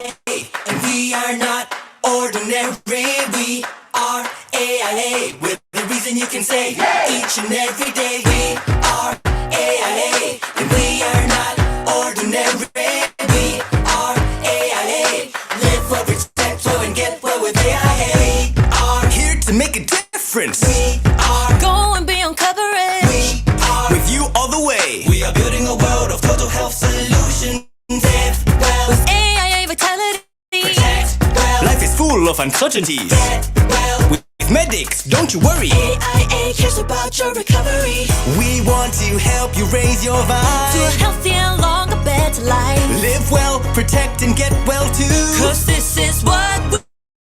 And we are not ordinary. We are AIA. With the reason you can say each and every day. We are AIA. And we are not ordinary. We are AIA. Live well, protect well, and get well with AIA. Are here to make a difference. We are going beyond coverage. We are with you all the way. We are building a world of total health solutions. Live well with AIA vitality. Protect well. Life is full of uncertainties. Get well with medics, don't you worry. AIA cares about your recovery. We want to help you raise your vibe to a healthier, longer, better life. Live well, protect and get well too. 'Cause this is what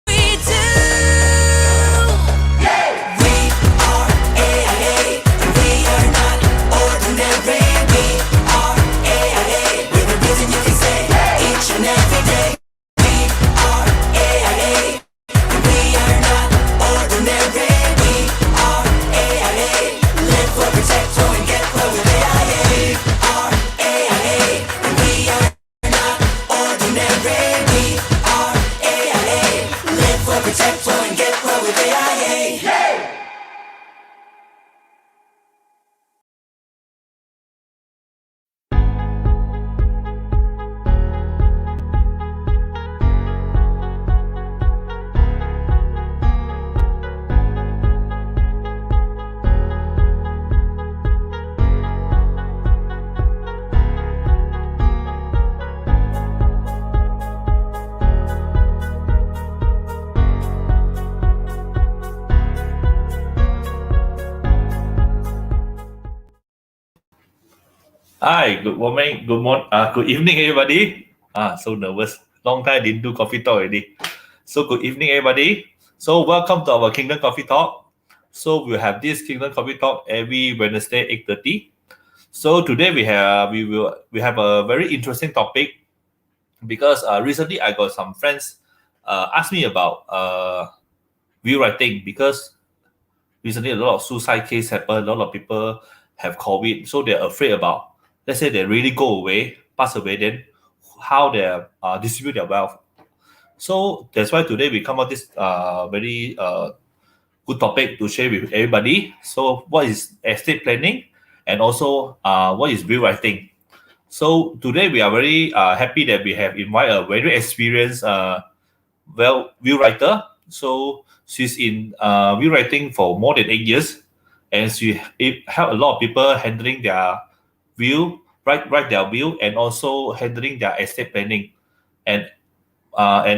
we do. We are AIA, and we are not ordinary. We are AIA, with a reason you can say each and every day. We are AIA, and we are not ordinary. We are AIA, live well, protect well, and get well with AIA. We are AIA, and we are not ordinary. We are AIA, live well, protect well, and get well with AIA. Hi, good morning, good evening, everybody. So nervous. Long time didn't do coffee talk already. So good evening, everybody. So welcome to our Kingdom Coffee Talk. So we'll have this Kingdom Coffee Talk every Wednesday 8:30. So today we have a very interesting topic because recently I got some friends ask me about will writing because recently a lot of suicide case happen, a lot of people have COVID, so they're afraid about, let's say they really pass away, then how they distribute their wealth. So that's why today we come up this very good topic to share with everybody. So what is estate planning, and also what is will writing? So today we are very happy that we have invited a very experienced will writer. So she's in will writing for more than 8 years, and she helped a lot of people handling their will, write their will, and also handling their estate planning, and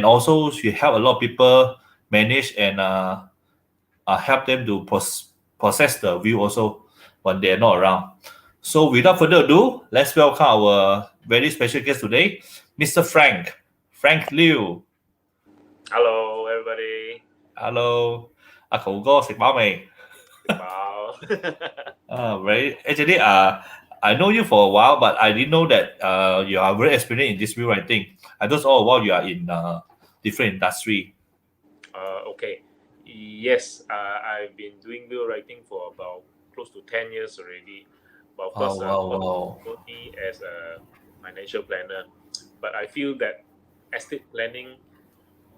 also she helped a lot of people manage and help them to process the will also when they're not around. So without further ado, let's welcome our very special guest today, Mr. Frank Liew. Hello, everybody. Hello. 阿球哥食飽未？食飽。Very actually, I know you for a while, but I didn't know that you are very experienced in this will writing. I just all while you are in different industry. Okay. Yes, I've been doing will writing for about close to 10 years already. But of course, only as a financial planner. But I feel that estate planning,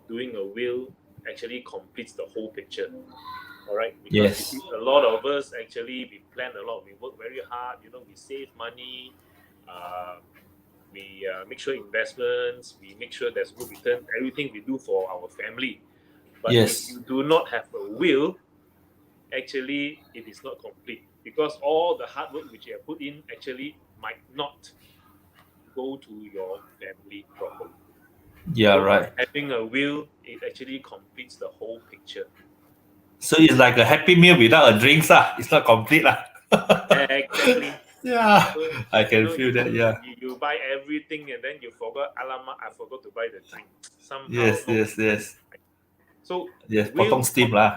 doing a will, actually completes the whole picture. All right. Because Yes. a lot of us actually we plan a lot. We work very hard. We save money. We make sure investments. We make sure there's good return. Everything we do for our family. But Yes. if you do not have a will, actually it is not complete, because all the hard work which you have put in actually might not go to your family properly. Yeah, So right. having a will, it actually completes the whole picture. So it's like a happy meal without a drink, It's not complete, Exactly. Yeah, So, I can feel that. Yeah. You buy everything and then you forgot, alamak, I forgot to buy the drink. Somehow. Yes. So Yes, will potong steam lah.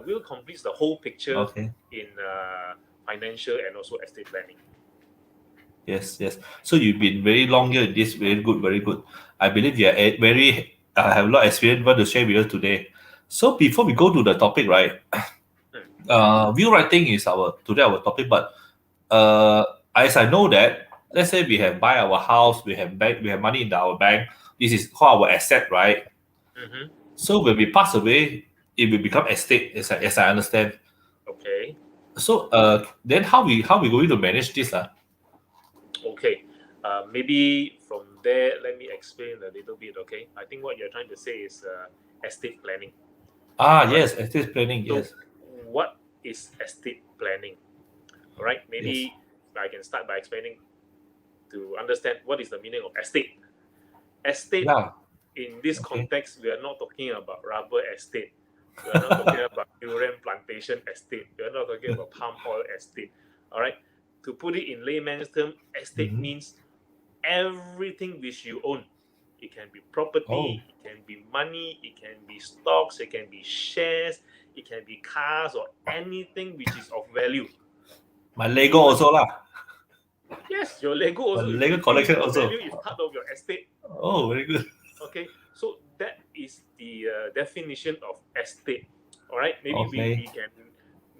will completes the whole picture Okay. in financial and also estate planning. Yes. So you've been very long here in this. Very good. I believe you are very have a lot of experience what to share with us today. So before we go to the topic, right? Will writing is our topic, but as I know that, let's say we have buy our house, we have money in our bank, this is called our asset, right? Mm-hmm. So when we pass away, it will become estate, as I understand. Okay. So then how we going to manage this? Okay. Maybe from there, let me explain a little bit. Okay. I think what you're trying to say is estate planning. All right. Yes, estate planning, So, yes. what is estate planning? All right. Yes. Maybe I can start by explaining to understand what is the meaning of estate. Estate, Yeah. in this Okay. context, we are not talking about rubber estate. We are not talking about durian plantation estate. We are not talking about palm oil estate. All right. To put it in layman's term, estate Mhm. means everything which you own. It can be Oh, property, it can be money, it can be stocks, it can be shares, it can be cars, or anything which is of value. my Lego Even also lah. yes, your Lego My also, if Lego you feel it's collection of also. value, is part of your estate. Oh, very good. Okay, so that is the definition of estate. All right, maybe Okay. we can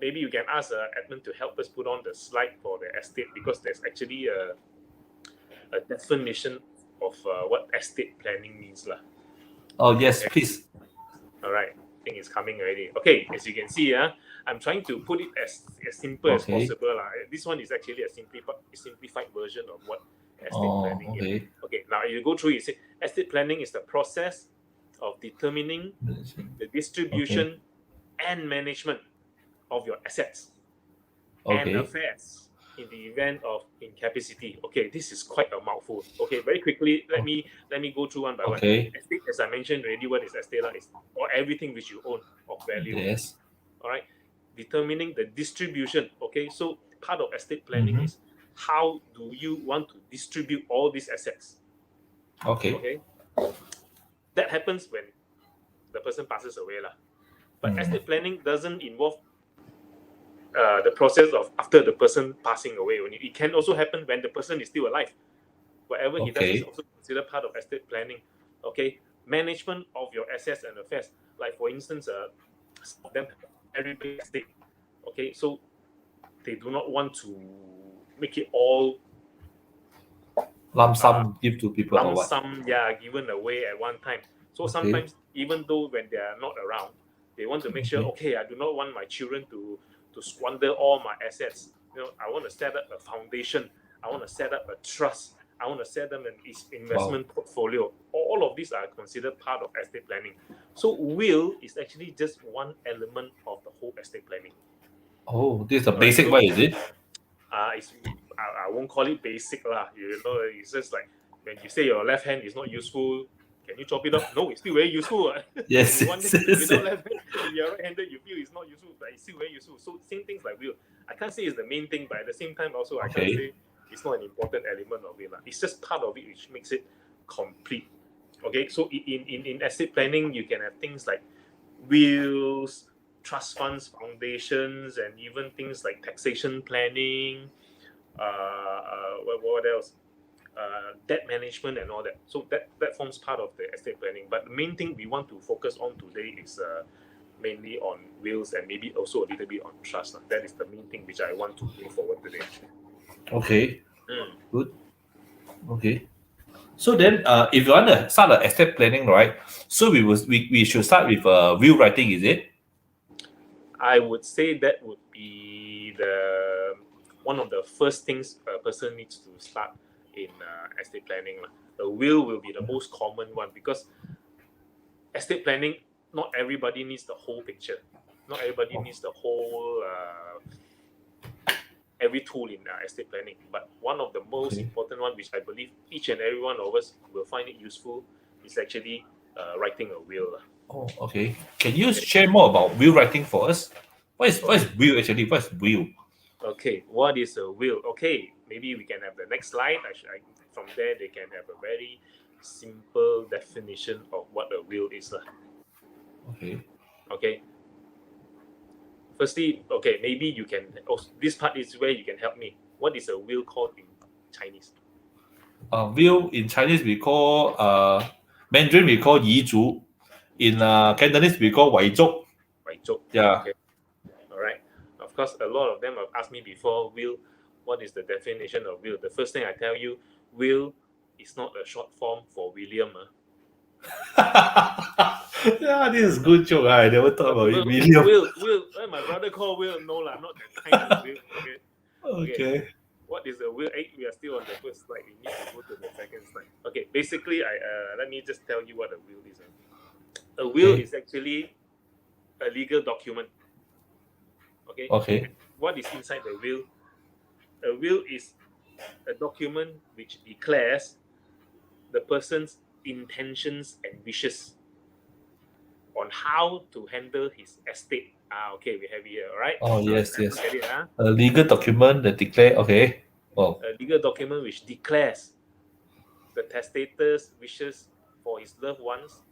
maybe you can ask Edmund to help us put on the slide for the estate, because there's actually a definition of what estate planning means lah. Oh yes, Okay. please. All right, I think it's coming already. Okay, as you can see, I'm trying to put it as simple as Okay. possible. This one is actually a simplified version of what estate Oh, planning is. okay. Okay, now you go through, you say estate planning is the process of determining the distribution and management of your assets and Okay. affairs in the event of incapacity. Okay, this is quite a mouthful. Okay, very quickly, let me go through one by one. Okay. Estate, as I mentioned already, what is estate lah? Is or everything which you own of value. Yes. All right, determining the distribution. Okay, so part of estate planning Mhm. is how do you want to distribute all these assets. Okay. Okay, that happens when the person passes away lah. But estate planning doesn't involve the process of after the person passing away. Only it can also happen when the person is still alive. Whatever he does is Okay. also considered part of estate planning. Okay, management of your assets and affairs. Like for instance, some of them have everybody estate. Okay, so they do not want to make it all Lump sum give to people or lump what? sum, given away at one time. So Okay. sometimes, even though when they are not around, they want to make sure, okay, I do not want my children to squander all my assets. I want to set up a foundation. I want to set up a trust. I want to set up an investment portfolio. All of these are considered part of estate planning. So will is actually just one element of the whole estate planning. Oh, this is the Alright, basic so- one, is it? I won't call it basic lah. It's just like when you say your left hand is not useful, can you chop it off? No, it's still very useful. Yes, You want yes, it yes, without yes. left hand, if you're right-handed, you feel it's not useful, but it's still very useful. So same things like will. I can't say it's the main thing, but at the same time also I can't Okay. say it's not an important element of it. It's just part of it which makes it complete. Okay, so in estate planning, you can have things like wills, trust funds, foundations, and even things like taxation planning. What else? Debt management and all that. So that forms part of the estate planning. But the main thing we want to focus on today is mainly on wills and maybe also a little bit on trust. That is the main thing which I want to bring forward today. Okay. Mm. Good. Okay. So then, if you want to start the estate planning, right? So we should start with will writing, is it? I would say that would be the one of the first things a person needs to start in estate planning. The will be the most common one, because estate planning, not everybody needs the whole picture. Not everybody needs the whole every tool in estate planning. But one of the most Okay. important one, which I believe each and every one of us will find it useful, is actually writing a will. Oh, okay. Can you share more about will writing for us? What is will actually? What is will? Okay, what is a will? Okay, maybe we can have the next slide. From there, they can have a very simple definition of what a will is. Okay. Okay. Firstly, okay, maybe you can. Oh, this part is where you can help me. What is a will called in Chinese? Will in Chinese we call Mandarin we call 遗嘱. In Cantonese we call 遗嘱. Right, joke. Yeah. Okay. All right. Of course, a lot of them have asked me before, will, what is the definition of will? The first thing I tell you, will is not a short form for William. Yeah, this is good joke. I never thought about it. Will, my brother called Will. No lah, not that kind of Will. Okay. Okay. What is a will? We are still on the first slide. We need to go to the second slide. Okay. Basically, let me just tell you what a will is. A will Okay. is actually a legal document. Okay. Okay. What is inside the will? A will is a document which declares the person's intentions and wishes on how to handle his estate. Okay, we have here, all right? Oh, yes, yes. Look at it, A legal document that declare. Okay. Oh. A legal document which declares the testator's wishes for his loved ones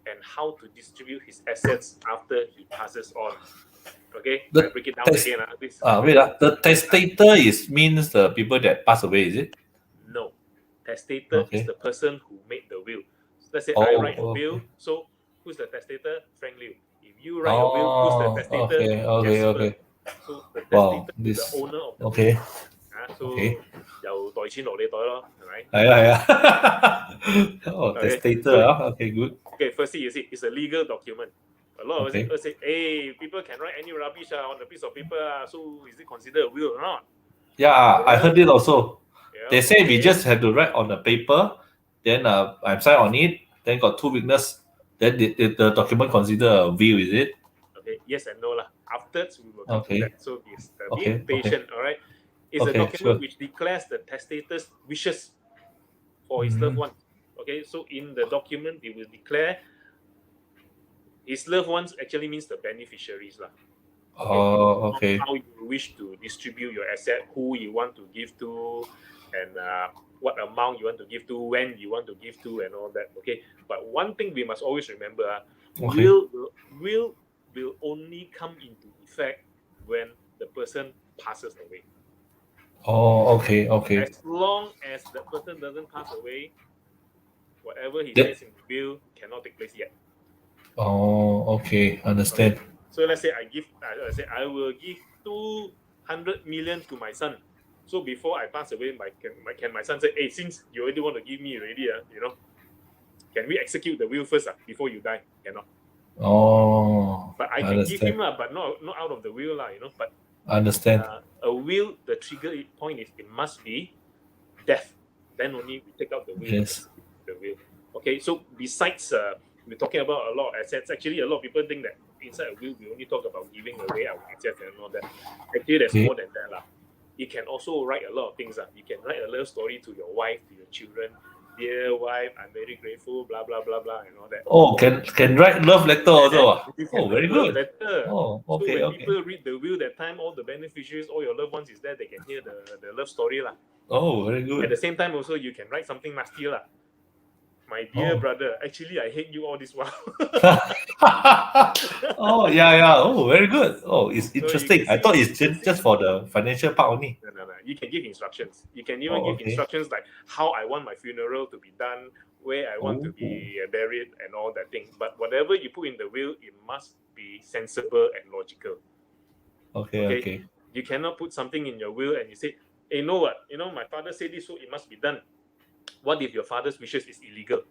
and how to distribute his assets after he passes on. Okay, The I break it down test- again. Please. Wait. The testator means the people that pass away. Is it? No, testator is Okay. the person who made the will. So let's say I write a okay. will. So who's the testator? Frank Liew. If you write a will, who's the testator? Okay. Jasper. Okay. So the Wow. testator is the owner of the Okay. will. So Okay. 由袋錢落你袋咯，係咪？係啊。Oh, Okay. testator. Okay, good. Okay, firstly, you see, it's a legal document. A lot of Okay. people say, hey, people can write any rubbish on a piece of paper. So is it considered a will or not? Yeah, I heard it also. Yeah, They say we okay. just have to write on the paper, then I'm signed on it, then got two witness, then the document consider a will, is it? Okay, yes and no lah. Afterwards, we will come Okay. to that. So it's Okay, being patient, all right? It's a Okay, document sure. which declares the testator's wishes for his loved ones. Okay, so in the document, they will declare his loved ones actually means the beneficiaries lah. Oh, okay. How you wish to distribute your asset, who you want to give to, and what amount you want to give to, when you want to give to, and all that. Okay, but one thing we must always remember: Okay. will only come into effect when the person passes away. Oh, okay. As long as the person doesn't pass away, whatever he Yep. says in the will cannot take place yet. Oh, okay. Understand. So let's say I will give 200 million to my son. So before I pass away, can my son say, hey, since you already want to give me already, can we execute the will first before you die? Cannot. Oh, But I can give him, but not out of the will, But understand. a will, the trigger point is it must be death. Then only we take out the will. Yes. The will. Okay. So besides, we're talking about a lot of assets. Actually, a lot of people think that inside a will we only talk about giving away our assets and all that. Actually, there's Okay. more than that lah. You can also write a lot of things. You can write a love story to your wife, to your children. Dear wife, I'm very grateful, blah blah blah blah, and all that. Oh, can write love letter also. You can Oh, very write a love good. letter. Oh, So okay. when people read the will that time, all the beneficiaries, all your loved ones is there, they can hear the love story lah. Oh, very At good. the same time also, you can write something nasty lah. My dear Oh. brother, actually I hate you all this while. Oh, yeah. Oh, very good. Oh, it's you interesting. can I thought see- it's just for the financial part only. No. You can give instructions. You can even Oh, give okay. instructions like how I want my funeral to be done, where I want to Oh. be buried, and all that thing. But whatever you put in the will, it must be sensible and logical. Okay. You cannot put something in your will and you say, hey, you know what? My father said this, so it must be done. What if your father's wishes is illegal?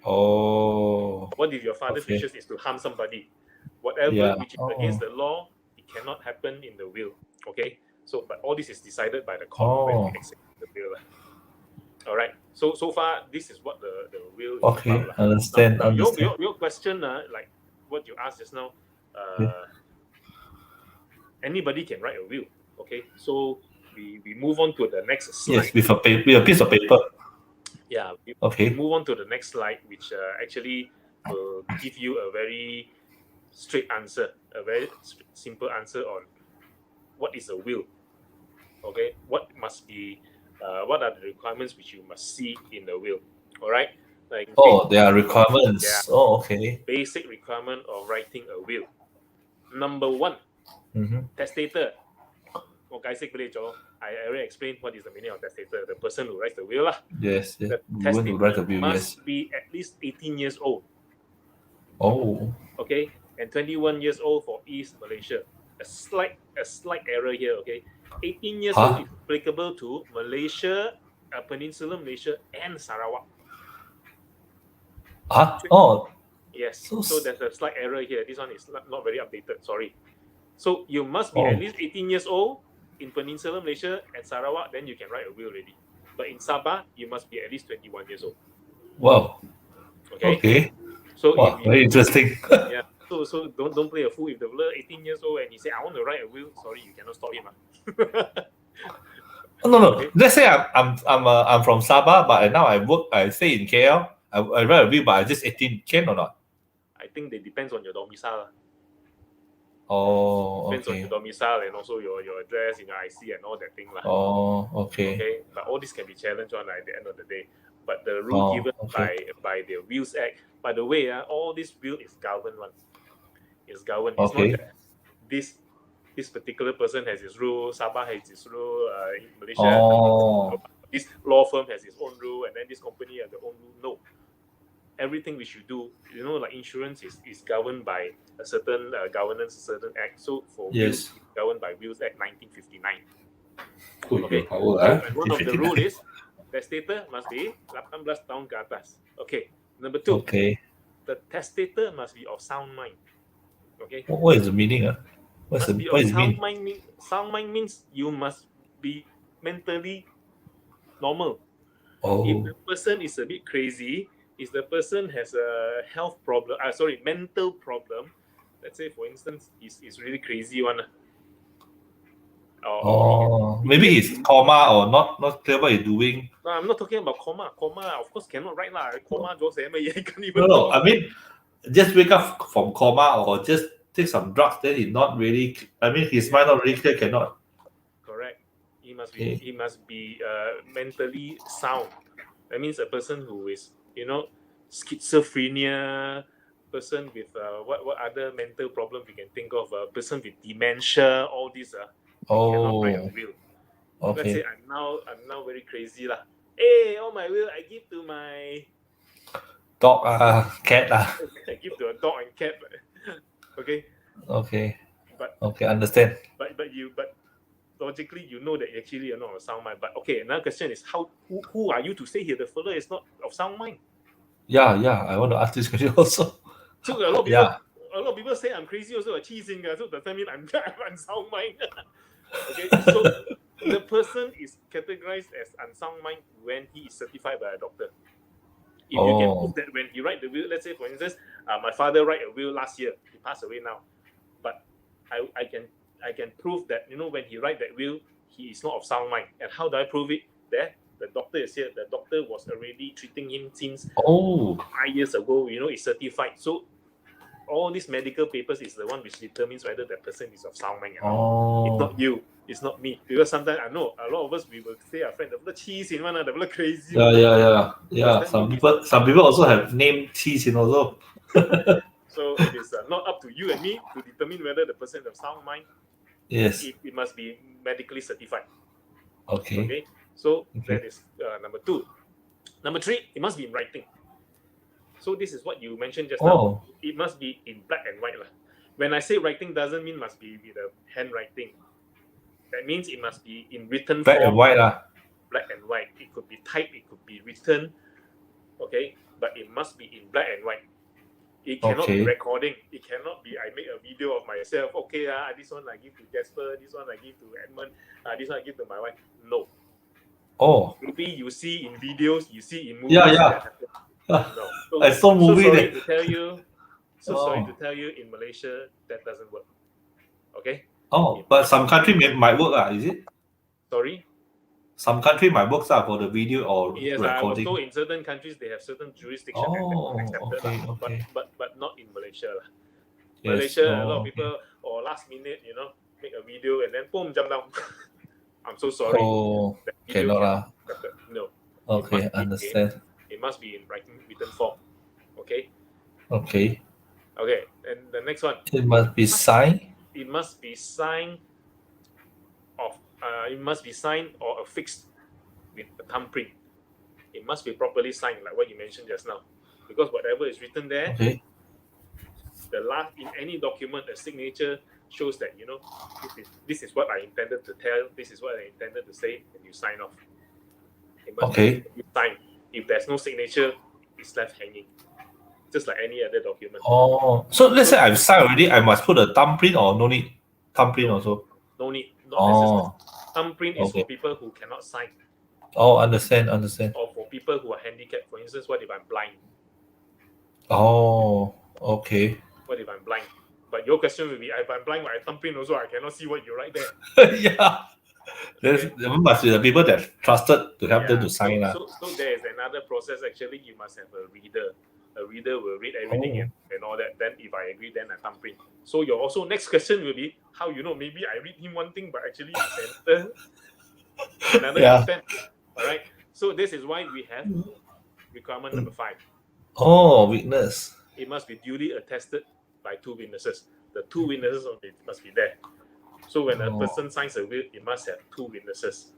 Oh, What if your father's Okay. wishes is to harm somebody? Whatever Yeah. which is against the law, it cannot happen in the will. Okay? So, but all this is decided by the court when we execute the will. All right. So far, this is what the will is okay. about. Understand. Now, your question, like what you asked just now, anybody can write a will. Okay. So we move on to the next slide. Yes, with a piece of paper. Yeah. We Okay. move on to the next slide, which actually will give you a very straight answer, a very simple answer on what is a will. Okay. What must be, what are the requirements which you must see in the will? All right. Like, Oh, there are requirements. Yeah. Oh, okay. Basic requirement of writing a will. Number one, testator. I already explained what is the meaning of testator. The person who writes the will lah. Yes. The We want to write a will. Yes. must be at least 18 years old. Oh, Okay, and 21 years old for East Malaysia. A slight error here. Okay, 18 years Huh? old is applicable to Malaysia, Peninsular Malaysia, and Sarawak. Oh, Yes. so So there's a slight error here. This one is not very updated. Sorry. So you must be at least 18 years old in Peninsular Malaysia and Sarawak, then you can write a will already. But in Sabah, you must be at least 21 years old. wow. Okay. Okay. So Wow, very interesting. yeah. So don't play a fool. If the fella 18 years old and he say I want to write a will, sorry, you cannot stop him. No. Okay. Let's say I'm from Sabah, but now I stay in KL. I write a will, but I just 18. Can or not? I think it depends on your domicile. Oh, Depends on your okay. domicile and also your address, your IC and all that thing. Oh, okay. Okay. But all this can be challenged on at the end of the day. But the rule given okay. by the Wills Act, by the way, all this will is governed one. It's governed. It's not Okay. that this particular person has his rule, Sabah has his rule, in Malaysia, Oh, this law firm has its own rule, and then this company has their own rule. No. Everything we should do, like insurance is governed by a certain governance, a certain act. So for yes. wills, it's governed by Wills Act 1959. Ui, Okay. power, So, and one of the rule is testator must be 18 tahun ke atas. Okay. Number 2, Okay. the testator must be of sound mind. Okay. What is the meaning? What Must be is of the sound meaning? mind. Sound mind means you must be mentally normal. If Oh, the person is a bit crazy, if the person has a health problem, mental problem, let's say for instance, he's really crazy one, or maybe he's coma or not clear what he's doing. no, I'm not talking about coma. Coma, of course, cannot write lah. Coma, Joe you can't even No. talk. I mean, just wake up from coma or just take some drugs. Then he's not really. I mean, his mind not really clear. Cannot. Correct. He must Okay. be mentally sound. That means a person who is schizophrenia, person with what other mental problem we can think of, a person with dementia, all these cannot write a Oh, will. Let's okay. say I'm now very crazy lah. Hey, all my will I give to my Dog, cat, I give to a dog and cat. Okay. Okay. But Okay, understand. but logically you know that actually you're not of sound mind. But okay, another question is who are you to say here the fella is not of sound mind? Yeah. I want to ask this question also. So a lot of people Yeah. a lot of people say I'm crazy also, a cheesing guy. So does that mean I'm unsound mind? Okay, so the person is categorized as unsound mind when he is certified by a doctor. If you can prove that when he write the will, let's say for instance, my father write a will last year, he passed away now, but I can prove that when he write that will, he is not of sound mind. And how do I prove it? There, the doctor is here. The doctor was already treating him since 5 years ago. Is certified. So all these medical papers is the one which determines whether that person is of sound mind or not. It's not you. It's not me. Because sometimes I know a lot of us we will say our friend the cheese in one, the crazy. Yeah. Some people also have name cheese also. So it is not up to you and me to determine whether the person is of sound mind. Yes. It must be medically certified. Okay. Okay. So that is number 2. Number 3, it must be in writing. So this is what you mentioned just now. It must be in black and white. When I say writing, doesn't mean must be with a handwriting. That means it must be in written Black form. and white. Black and white. It could be typed, it could be written. Okay, but it must be in black and white. It cannot be recording. It cannot be I make a video of myself. Okay, this one I give to Jasper. This one I give to Edmund. This one I give to my wife. No. Maybe you see in videos, you see in movies. Yeah. No. I saw movie sorry to tell you. Sorry to tell you, in Malaysia that doesn't work. Okay. But some country might work, is it? Sorry. Some country might work for the video or yes, recording. I was told in certain countries they have certain jurisdiction accepted, but not in Malaysia. Yes, Malaysia, a lot of people or last minute, make a video and then boom, jump down. I'm so sorry. Cannot. No. Okay, understand. It must be in written form. Okay. Okay. And the next one. It must be signed. It must be signed or affixed with a thumbprint. It must be properly signed, like what you mentioned just now, because whatever is written there, the last in any document, a signature shows that this is what I intended to tell. This is what I intended to say, and you sign off. It must be signed. If there's no signature, it's left hanging. just like any other document. Oh, so let's say I've signed already, I must put a thumbprint or no need thumbprint also? No need, not necessary. Oh, Thumbprint is for okay. people who cannot sign, Oh, understand. or for people who are handicapped. For instance, what if I'm blind? Oh, okay. What if I'm blind? But your question will be, if I'm blind, my thumbprint also, I cannot see what you write there. Yeah. There Okay. must be the people that trusted to help them to sign. So there is another process. Actually, you must have a reader. A reader will read everything and all that. Then if I agree, then I thumbprint. So your also next question will be, how you know? Maybe I read him one thing, but actually it's another Yeah. intent. All right. So this is why we have requirement number 5. Oh, witness. It must be duly attested by 2 witnesses. The 2 witnesses must be there. So when a person signs a will, it must have 2 witnesses.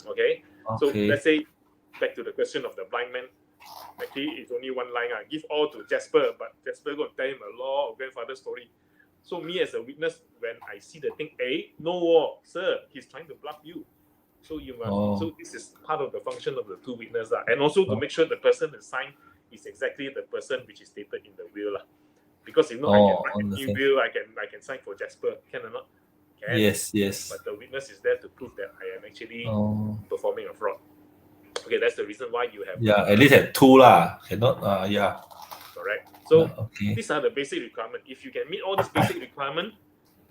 Okay? So Okay. let's say, back to the question of the blind man. Actually, it's only one line. Give all to Jasper, but Jasper going to tell him a lot of grandfather's story. So me as a witness, when I see the thing, no, sir, he's trying to bluff you. So you must. So this is part of the function of the 2 witnesses, and also to make sure the person that signed is exactly the person which is stated in the will, because if not, I can write a new will. I can sign for Jasper. Can or not? Can. Yes. But the witness is there to prove that I am actually performing a fraud. Okay, that's the reason why you have. Yeah, at least have 2 lah. Cannot. Yeah. Correct. So Okay. these are the basic requirements. If you can meet all these basic requirements,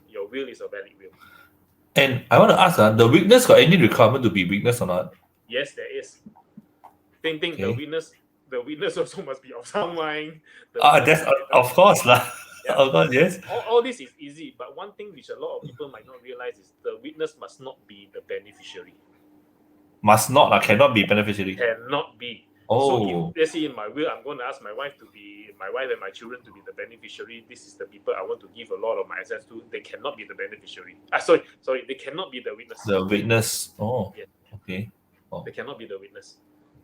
your will is a valid will. And I want to ask, the witness got any requirement to be witness or not? Yes, there is. Same thing. The witness also must be of sound mind. That's of course lah. Yeah. Of course, yes. All this is easy, but one thing which a lot of people might not realize is the witness must not be the beneficiary. Must not lah. Cannot be beneficiary. Cannot be. So if, let's say in my will, I'm going to ask my wife and my children to be the beneficiary. This is the people I want to give a lot of my assets to. They cannot be the beneficiary. Sorry, they cannot be the witness. The witness. Yeah. Okay. They cannot be the witness.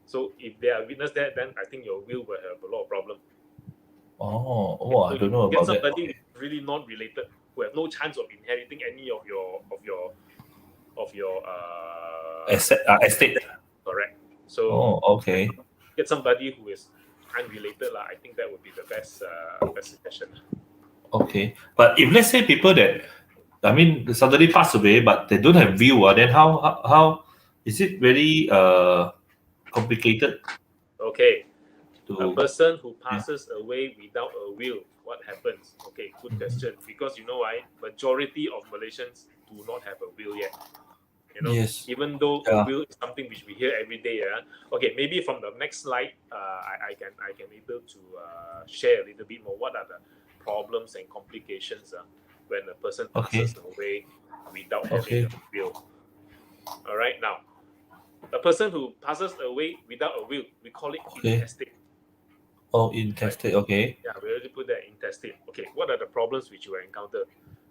So if they are witness there, then I think your will have a lot of problem. So I don't know about that. Get somebody really not related, who have no chance of inheriting any of your Estate. Correct. So okay. get somebody who is unrelated lah. I think that would be the best suggestion. Okay, but if let's say people that, suddenly pass away, but they don't have will, then how is it very complicated? Okay, a person who passes away without a will, what happens? Okay, good question. Because you know why? Majority of Malaysians do not have a will yet. Yes. Even though a will is something which we hear every day. Okay, maybe from the next slide, I can able to share a little bit more. What are the problems and complications when a person passes away without having a will? All right, now a person who passes away without a will, we call it intestate. Intestate. Okay. Yeah, we already put that intestate. Okay, what are the problems which you will encounter?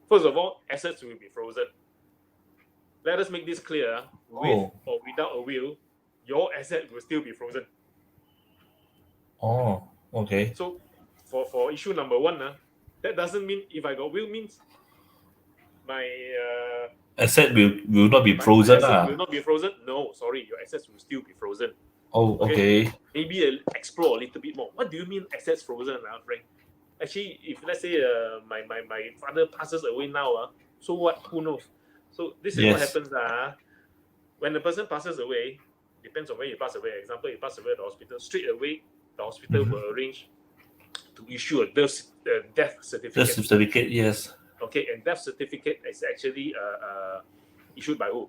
First of all, assets will be frozen. Let us make this clear. With or without a will, your asset will still be frozen. Okay. So, for issue number 1, that doesn't mean if I got will means my asset will not be frozen. Will not be frozen. No, sorry, your assets will still be frozen. Okay. Maybe explore a little bit more. What do you mean assets frozen, Frank? Actually, if let's say my father passes away now, so what? Who knows? So this is what happens. When the person passes away, depends on where he passed away. Example, he passed away at the hospital. Straight away, the hospital will arrange to issue a death certificate. Death certificate, yes. Okay, and death certificate is actually issued by who?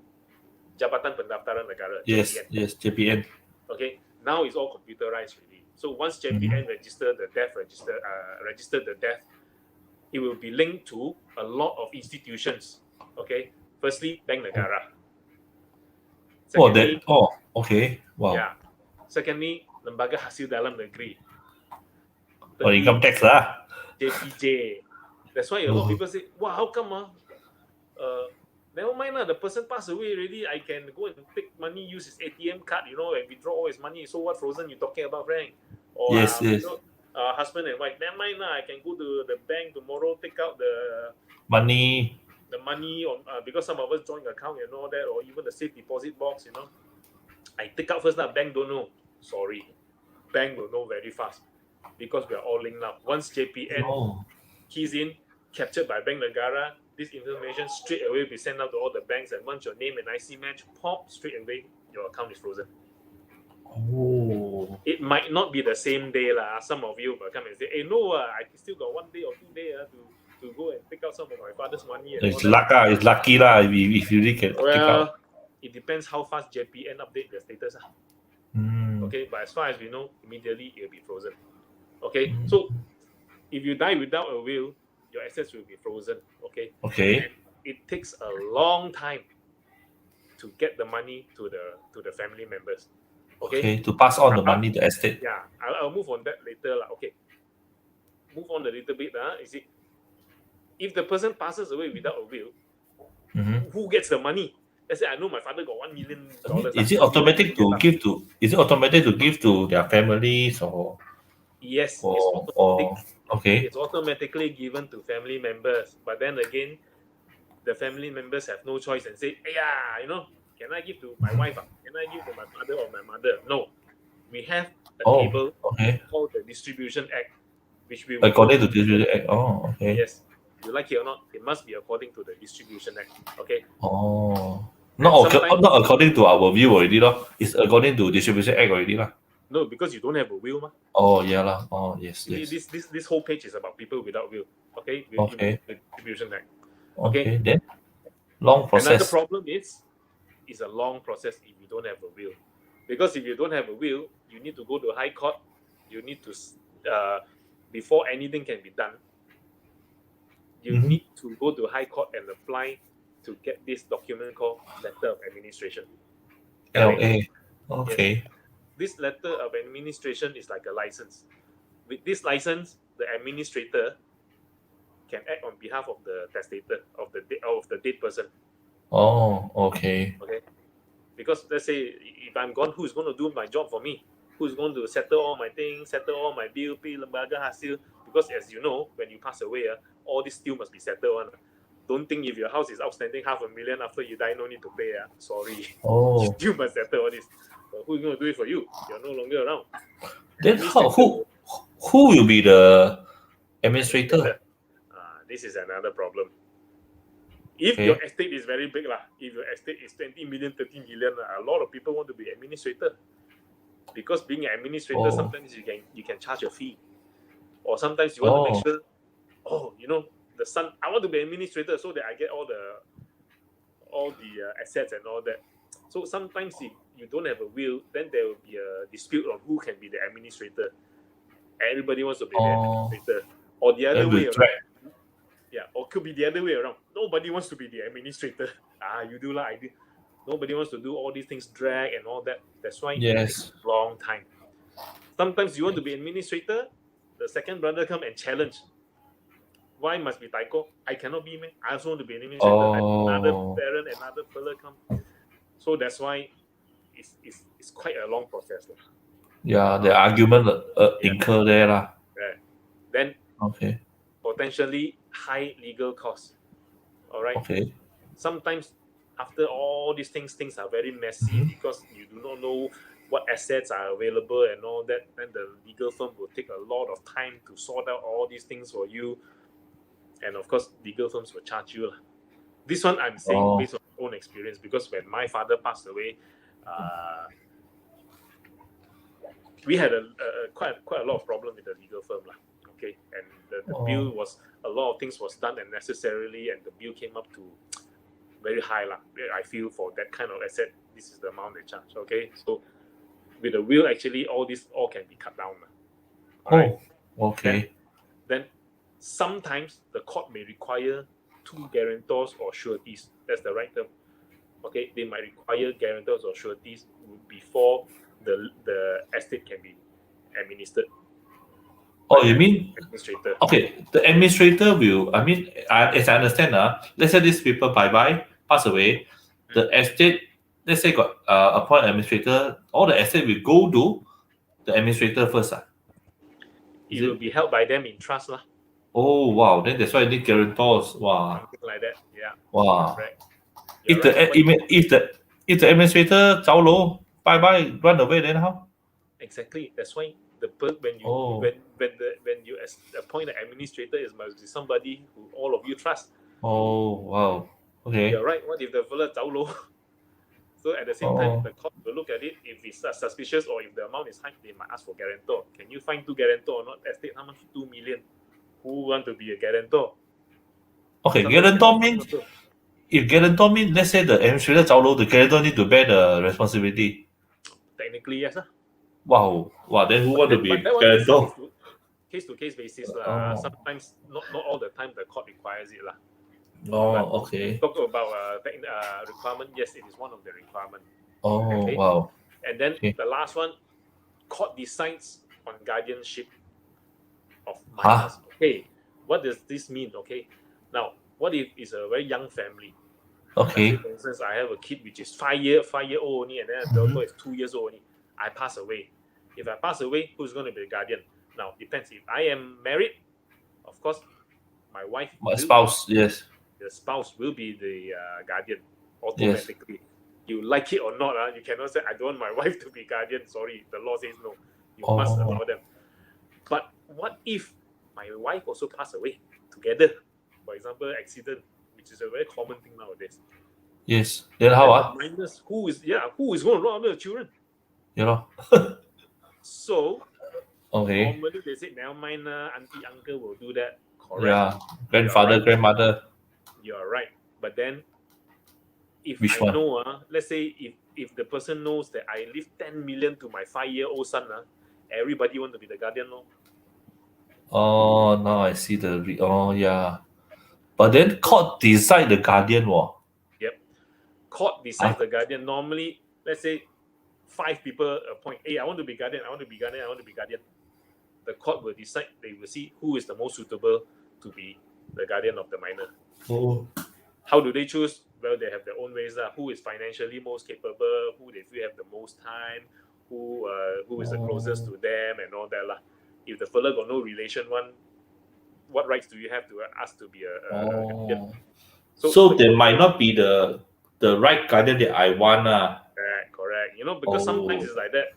Jabatan Pendaftaran Negara. Yes, JPN. Okay, now it's all computerized really. So once JPN register the death, it will be linked to a lot of institutions. Okay, firstly, Bank Negara. Secondly, okay. Wow. Yeah. Secondly, Lembaga Hasil Dalam Negeri. Income tax lah. JPJ. That's why a lot of people say, wow, how come never mind the person passed away already, I can go and take money, use his ATM card, and withdraw all his money. So what frozen you talking about, Frank? Or yes. Husband and wife, never mind I can go to the bank tomorrow, take out the money on because some of us joint account and all that, or even the safe deposit box, I take out first, bank don't know. Sorry, bank will know very fast. because we are all linked now. Once JPN Oh, keys in, captured by Bank Negara, this information straight away will be sent out to all the banks, and once your name and IC match, pop, straight away your account is frozen. oh, It might not be the same day lah. Some of you might come and say, "Hey, no, I still got 1 day or 2 days to go and take out some of my father's money." And all it's that." luck lah. It's lucky lah. If you really can take out. Well, it depends how fast JPN update the status. Mm. Okay, but as far as we know, immediately it will be frozen. Okay, Mm. so if you die without a will, your assets will be frozen. Okay, Okay. and it takes a long time to get the money to the family members. Okay, Okay. To pass on the money, the estate. yeah, I'll move on that later lah. Okay, move on a little bit. You see, if the person passes away without a will, Mm-hmm. who gets the money? Let's say I know my father got $1 million. Is it automatic to give to? Is it automatic to give to their families or? Yes, Or, it's automatic. okay. It's automatically given to family members. But then again, the family members have no choice and say, "Hey, can I give to my wife? Can I give to my father or my mother?" No. We have a Oh, table okay. called the Distribution Act, which we will According go to the Act. Oh, okay. Yes. You like it or not, it must be according to the Distribution Act. Okay. Oh, sometimes- not according to our view already lah. It's according to Distribution Act already lah. No, because you don't have a will, ma. Oh, yeah lah. Oh, yes, You see, yes. this whole page is about people without will. Okay. Okay. The Distribution Act. Okay, then long Another process. problem is, it's a long process if you don't have a will. Because if you don't have a will, you need to go to High Court. You need to, before anything can be done, you Mhm. need to go to High Court and apply to get this document called Letter of Administration. LA. Okay. This Letter of Administration is like a license. With this license, the administrator can act on behalf of the testator, of the dead person. Oh, okay. Okay, because let's say if I'm gone, who's going to do my job for me? Who's going to settle all my things, settle all my bill, pay lembaga hasil? Because as you know, when you pass away, all this still must be settled. Don't think if your house is outstanding $500,000 after you die, no need to pay. Sorry, Oh, you still must settle all this. But who's going to do it for you? You're no longer around. then who will be the administrator? This is another problem. If Okay. your estate is very big, if your estate is 20 million, 30 million, a lot of people want to be administrator. Because being an administrator, Oh. sometimes you can charge a fee. Or sometimes you want to make sure, the son, I want to be administrator so that I get all the assets and all that. So sometimes if you don't have a will, then there will be a dispute on who can be the administrator. Everybody wants to be the administrator. Or the other Then way we around. drag. Yeah, or could be the other way around. Nobody wants to be the administrator. You do lah, I do. Nobody wants to do all these things, drag and all that. That's why it Yes. takes a long time. Sometimes you want to be administrator, the second brother come and challenge. Why must be Taiko? I cannot be, man. I also want to be an administrator. Another Oh. parent, another fella come. So that's why it's quite a long process. Yeah, the argument incur there lah. Right. Then Okay. potentially high legal costs. All right. Okay. Sometimes after all these things are very messy Mhm. because you do not know what assets are available and all that. Then the legal firm will take a lot of time to sort out all these things for you. And of course, legal firms will charge you. This one I'm saying Oh. based on my own experience because when my father passed away, we had quite a lot of problem with the legal firm. Okay, and the Oh. bill was, a lot of things was done unnecessarily and the bill came up to very high. I feel for that kind of asset, this is the amount they charge. Okay, so with the will, actually, all can be cut down. Alright? Oh, okay. Then sometimes the court may require 2 guarantors or sureties. That's the right term. Okay, they might require guarantors or sureties before the estate can be administered. Oh, you mean Administrator. okay? The administrator will. I mean, as I understand, let's say these people bye, pass away, the estate, let's say got appoint administrator, all the estate will go to the administrator first. It will be held by them in trust, Oh wow, then that's why you need guarantors. Wow, something like that. Yeah, wow. correct. If You're right. if the administrator 走佬 bye, run away, then how? Exactly. That's why when you Oh. when you appoint an administrator, it must be somebody who all of you trust. Oh, wow. Okay. You're right. What if the fella zao low? So at the same time, Oh. the court will look at it. If it's suspicious or if the amount is high, they might ask for guarantor. Can you find 2 guarantor or not? Estate how much? 2 million. Who want to be a guarantor? Okay, Sometimes guarantor cannot find means also. if guarantor means let's say the administrator 着楼, the guarantor need to bear the responsibility. Technically, yes. Wow. Wow, then who want to But be that one is guarantor? case to case basis. Oh. Sometimes, not all the time, the court requires it. Oh, okay. Talk about requirement. Yes, it is one of the requirements. Oh, Okay. wow. And then Okay. the last one, court decides on guardianship of Huh? minors. Okay, what does this mean? Okay, now what if it's a very young family? Let's say, Okay. for instance, I have a kid which is 5 year old only, and then a daughter is 2 years old only. I pass away. If I pass away, who's going to be the guardian? Now depends. If I am married, of course, my wife, My spouse, yes. the spouse will be the guardian automatically. You like it or not, you cannot say I don't want my wife to be guardian. Sorry, the law says no. You must Oh. allow them. But what if my wife also pass away together? For example, accident, which is a very common thing nowadays. Yes. Then how? And the minors, who is going to look after the children? You know? So Okay. normally they say never mind, auntie, uncle will do that. Correct. Yeah. Grandfather, You're right. grandmother. You're right. But then if Which I one? know, let's say if the person knows that I leave 10 million to my 5-year-old son, everybody want to be the guardian, no? Oh, now I see oh, yeah. But then court decide the guardian, what? Yep. Court decides the guardian. Normally, let's say 5 people appoint, hey, I want to be guardian, I want to be guardian, I want to be guardian. The court will decide, they will see who is the most suitable to be the guardian of the minor. Oh. How do they choose? Well, they have their own ways. Who is financially most capable, who they feel have the most time, who is the closest to them and all that. If the fella got no relation, what rights do you have to ask to be a guardian? So there might not be the right guardian that I want. Correct. Because sometimes Oh. it's like that.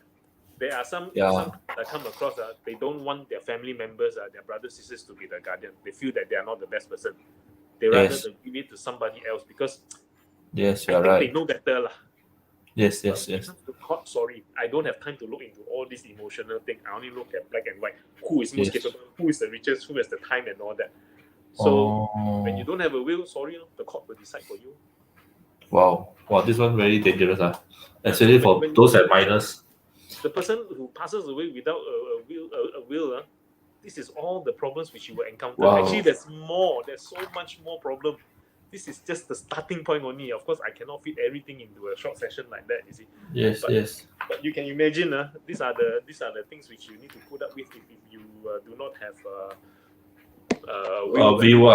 There are some Yeah. that come across, they don't want their family members, their brothers, sisters to be the guardian. They feel that they are not the best person. They rather Yes. give it to somebody else because Yes, I you're think right. they know better. Yes, But yes, when it yes. comes to court, sorry, I don't have time to look into all this emotional thing. I only look at black and white. Who is most Yes. capable? Who is the richest? Who has the time and all that? So when you Oh. don't have a will, sorry, the court will decide for you. Wow. Wow, this one very dangerous. Especially for When- those that minors. The person who passes away without a will, this is all the problems which you will encounter. Wow. Actually, there's more. There's so much more problem. This is just the starting point only. Of course, I cannot fit everything into a short session like that. You see, Yes, But- yes. but you can imagine. These are the things which you need to put up with if you do not have will. View.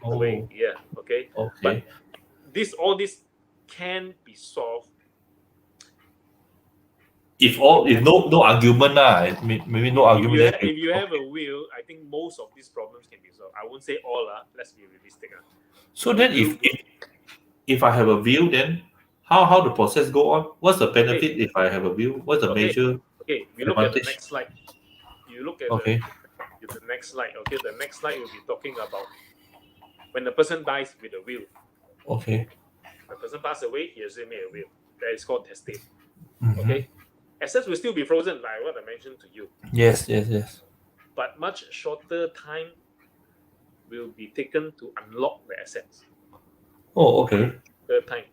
Away. Yeah. Okay. Okay. All this can be solved. If no argument, maybe no argument. then If you have a will, I think most of these problems can be solved. I won't say all. Let's be realistic. So then if I have a view, then how the process go on? What's the benefit if I have a view? What's the Okay. major Okay, we look at the advantage? next slide. You look at Okay. the next slide. Okay, the next slide will be talking about when the person dies with a will. Okay. The person passed away, he has made a will. That is called testate. Mhm. Okay, assets will still be frozen, like what I mentioned to you, Yes, yes, yes. but much shorter time will be taken to unlock the assets. Oh, okay. The time.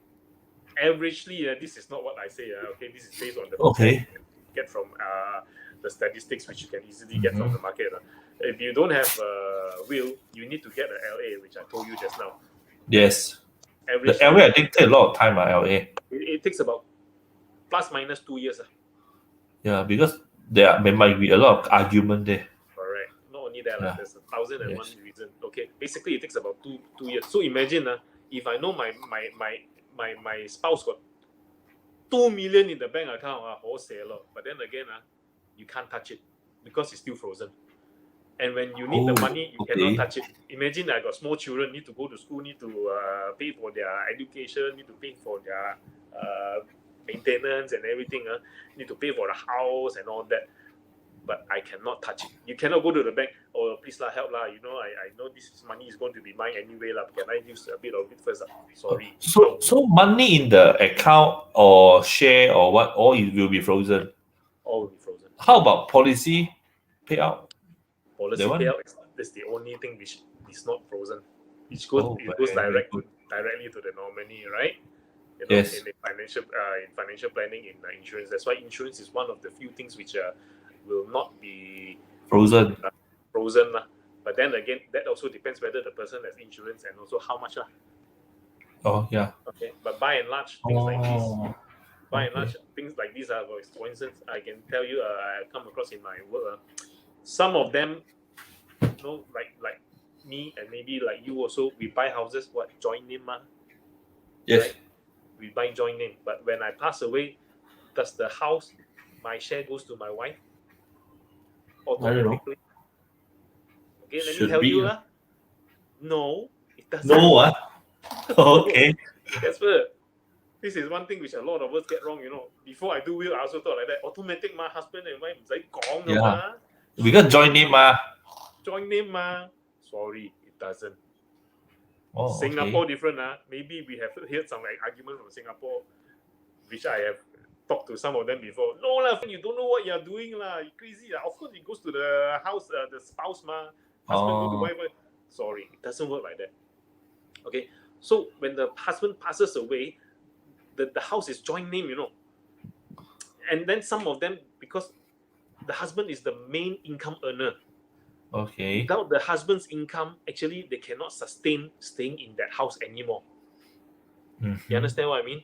Averagely, this is not what I say. Okay, this is based on the Okay. get from the statistics which you can easily get from the market. If you don't have a will, you need to get an LA, which I told you just now. Yes. Average, The LA I think take a lot of time, LA. it takes about plus minus 2 years. Yeah, because there might be a lot of argument there. Correct. Not only that, Yeah. there's 1,001 Yes. reason. Okay, basically it takes about two years. So imagine, if I know my spouse got 2 million in the bank account, but then again, you can't touch it because it's still frozen. And when you need the Oh, money, you okay. cannot touch it. Imagine I got small children, need to go to school, need to pay for their education, need to pay for their maintenance and everything, need to pay for the house and all that. but I cannot touch it. You cannot go to the bank. Oh, please lah, help lah. I know this money is going to be mine anyway lah. Can I use a bit of it first? Sorry. So money in the account or share or what, all it will be frozen. All will be frozen. How about policy payout? Policy That one? payout is the only thing which is not frozen. It goes very good. directly to the nominee, right? Yes. In financial planning, in insurance. That's why insurance is one of the few things which will not be Frozen. frozen lah. But then again, that also depends whether the person has insurance and also how much lah. Oh yeah. Okay, but by and large, things like this, okay. things like these are, for instance, I can tell you, I come across in my work, some of them, like me and maybe like you also, we buy houses, joint name, Yes. right? We buy joint name. But when I pass away, does the house, my share goes to my wife automatically? Okay, let me Should tell be, you lah. No, it doesn't. No, okay. Jasper, this is one thing which a lot of us get wrong. Before I do will, I also thought like that. Automatic, my husband and wife, Yeah. Because joint name, joint name, sorry, it doesn't. Oh, Singapore okay. different, maybe we have heard some argument from Singapore, which I have talked to some of them before. No lah, you don't know what you're doing lah. You crazy lah. Of course, it goes to the house, the spouse husband go to wife. Sorry, it doesn't work like that. Okay, so when the husband passes away, the house is joint name, and then some of them, because the husband is the main income earner. Okay. Without the husband's income, actually, they cannot sustain staying in that house anymore. Mhm. You understand what I mean?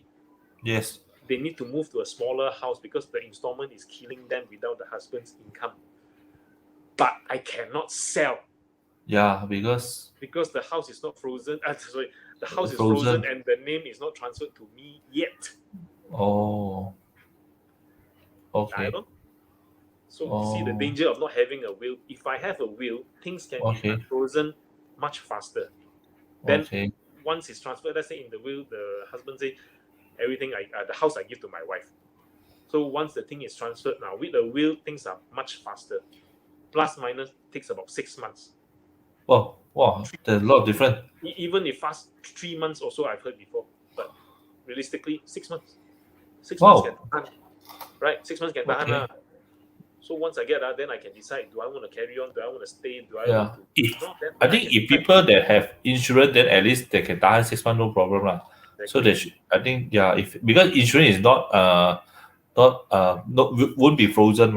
Yes. They need to move to a smaller house because the installment is killing them without the husband's income. But I cannot sell Yeah, because the house is not frozen. Sorry, the house is Frozen. frozen and the name is not transferred to me yet. oh. Okay. So you see the danger of not having a will. If I have a will, things can Okay. be frozen much faster. Then Okay. once it's transferred, let's say in the will, the husband say, everything the house I give to my wife. So once the thing is transferred now, with the will, things are much faster. Plus minus takes about 6 months. Wow, there's a lot of different. Even if fast 3 months or so, I've heard before. But realistically, 6 months. 6 Wow. months can tahan. Right? 6 months can tahan. Okay. So once I get that, then I can decide, do I want to carry on? Do I want to stay? Do I Yeah. want to... then I think can if decide. people that have insurance, then at least they can tahan 6 months, no problem lah. So they should, I think, yeah, because insurance is not won't be frozen,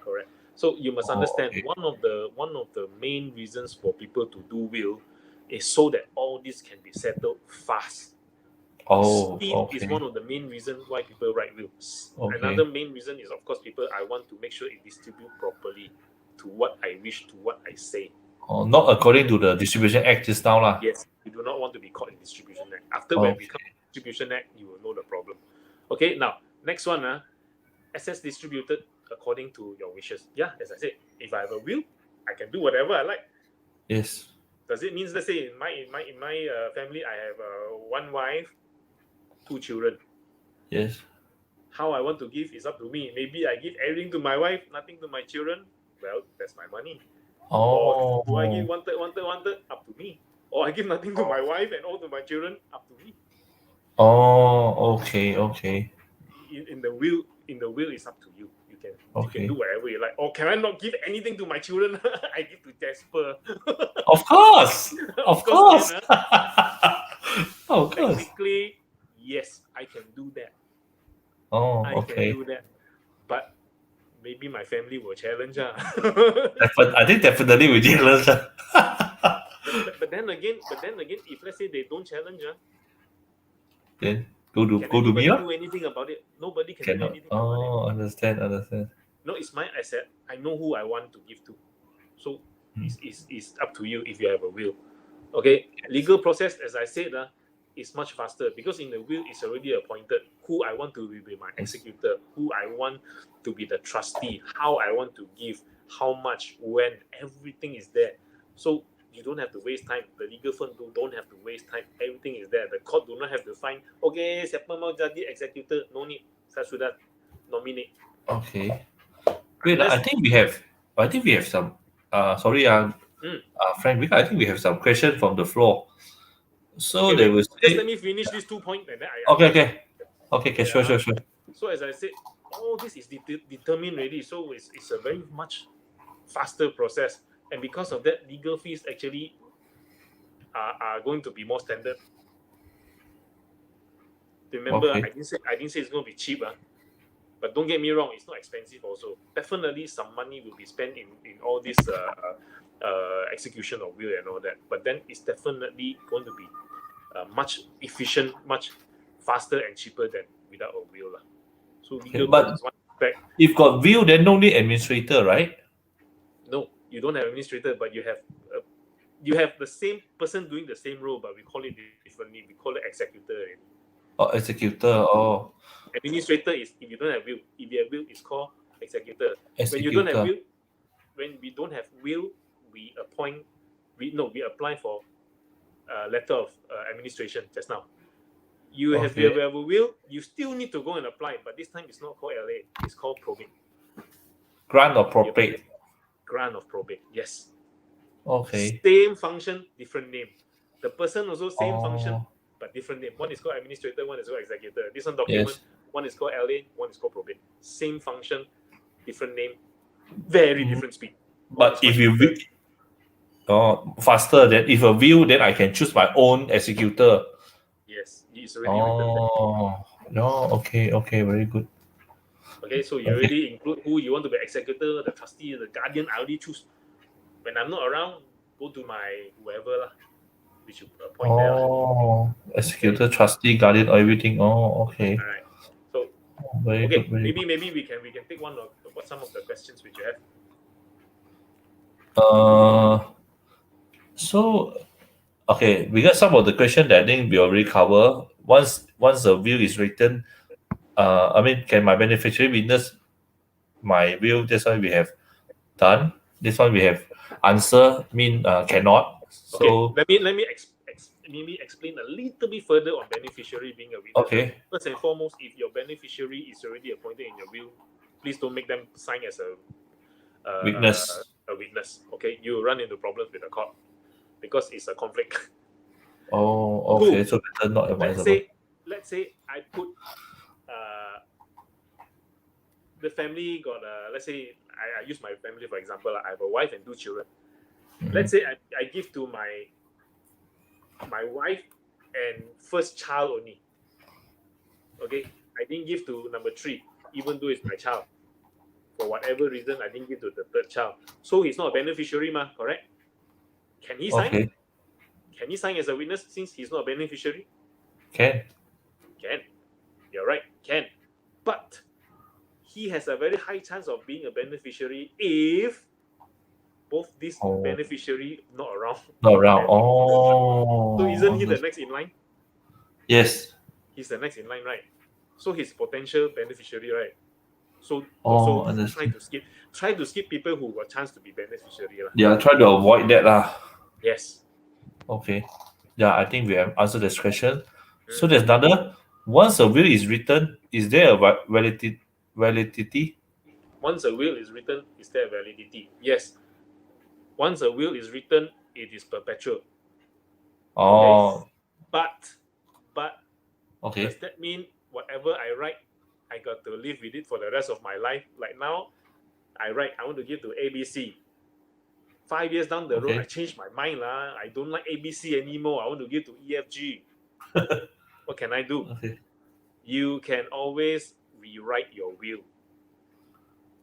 Correct. So you must understand, okay. one of the main reasons for people to do will is so that all this can be settled fast. Oh, Speed okay. is one of the main reasons why people write wills. Okay. Another main reason is, of course, I want to make sure it distribute properly to what I wish, to what I say. Oh, not according to the Distribution Act just now lah. Yes, you do not want to be caught in Distribution Act. After when we come to Distribution Act, you will know the problem. Okay, now, next one, assets distributed according to your wishes. Yeah, as I said, if I have a will, I can do whatever I like. Yes. Does it mean, let's say in my family, I have one wife, 2 children. Yes. How I want to give is up to me. Maybe I give everything to my wife, nothing to my children. Well, that's my money. Oh. Or do I give one third? Up to me. Or I give nothing to my wife and all to my children. Up to me. Oh, okay. In the will, it's up to you. You can do whatever you like. Or can I not give anything to my children? I give to Jasper. Of course. Of course. Can, Of course. technically, yes, I can do that. Oh, I okay. can do that. But maybe my family will challenge. I think definitely we did learn. But then again, if let's say they don't challenge, Then go to me anybody lah. do anything about it? Nobody can do Cannot. anything about it. Oh, understand. No, it's my asset. I know who I want to give to. So it's up to you if you have a will. Okay, legal process, as I said, is much faster because in the will it's already appointed who I want to be my executor, who I want to be the trustee, how I want to give, how much, when, everything is there. So you don't have to waste time. The legal firm don't have to waste time. Everything is there. The court do not have to find, siapa mau jadi executor, no need. Saya sudah nominate. Okay. Wait, I Unless, think we have. I think we have some. Sorry, mm, Frank. Because I think we have some question from the floor. So okay, they wait, will just let say. me finish these 2 points and then I Okay, pass on. okay, okay, okay. Okay, Sure, sure, sure. so as I said, all this is determined already. So it's a very much faster process. And because of that, legal fees actually are going to be more standard. Remember, Okay. I didn't say it's going to be cheap, but don't get me wrong, it's not expensive also. Definitely some money will be spent in all this execution of will and all that. But then it's definitely going to be much efficient, much faster and cheaper than without a will. So Okay. legal cost But is one aspect. if got view, then no need administrator, right? No, you don't have administrator, but you have the same person doing the same role, but we call it differently. We call it executor. Or executor. Oh, Administrator is if you don't have will. If you have will, it's called executor. When you don't have executor. will, when we don't have will, we appoint. We apply for a letter of administration just now. You have Okay. a will, you still need to go and apply, but this time it's not called LA, it's called probate. Grant or You probate. grant of probate, yes. Okay. Same function, different name. The person also same function, Oh, but different name. One is called administrator, one is called executor. This one document, yes. one is called LA, one is called probate. Same function, different name, very Mhm. different speed. One But is if much you quicker. faster, then if a view, then I can choose my own executor. Yes, it's already written there. Oh, no. Okay, okay, very good. Okay, so you Okay. already include who you want to be executor, the trustee, the guardian. I already choose. When I'm not around, go to my whoever lah, which you appoint there lah. Oh, executor, trustee, guardian, everything. Oh, okay. All right. So Very good, okay, very maybe good. we can take one of what some of the questions which you have. Uh, so okay, we got some of the question that I think we already cover. Once the will is written, I mean, can my beneficiary witness my will? This one we have done. This one we have answer. Mean cannot. Okay, So maybe explain a little bit further on beneficiary being a witness. okay, First and foremost, if your beneficiary is already appointed in your will, please don't make them sign as witness. a witness. Okay, you run into problems with the court because it's a conflict. Oh, Two, okay. So better not advisable. let's say I put the family got let's say I use my family for example. I have a wife and 2 children. Let's say I give to my wife and first child only. Okay, I didn't give to number 3, even though it's my child. For whatever reason, I didn't give to the third child. So he's not a beneficiary, correct? Can he sign? Okay, Can he sign as a witness since he's not a beneficiary? can. Can. You're right, can. But he has a very high chance of being a beneficiary if both this Oh. beneficiary not around. Not around. Oh. So isn't he the next in line? Yes. He's the next in line, right? So he's potential beneficiary, right? So Oh, also understand. try to skip people who got chance to be beneficiary. Yeah, try to avoid that lah. Yes. Okay. Yeah, I think we have answered this question. So there's another. Once a will is written, is there a validity? Once a will is written, is there validity? Yes. Once a will is written, it is perpetual. Oh, But okay. does that mean whatever I write, I got to live with it for the rest of my life? Like now, I write, I want to give to ABC. 5 years down the road, Okay. I changed my mind lah. I don't like ABC anymore. I want to give to EFG. What can I do? Okay. You can always rewrite your will.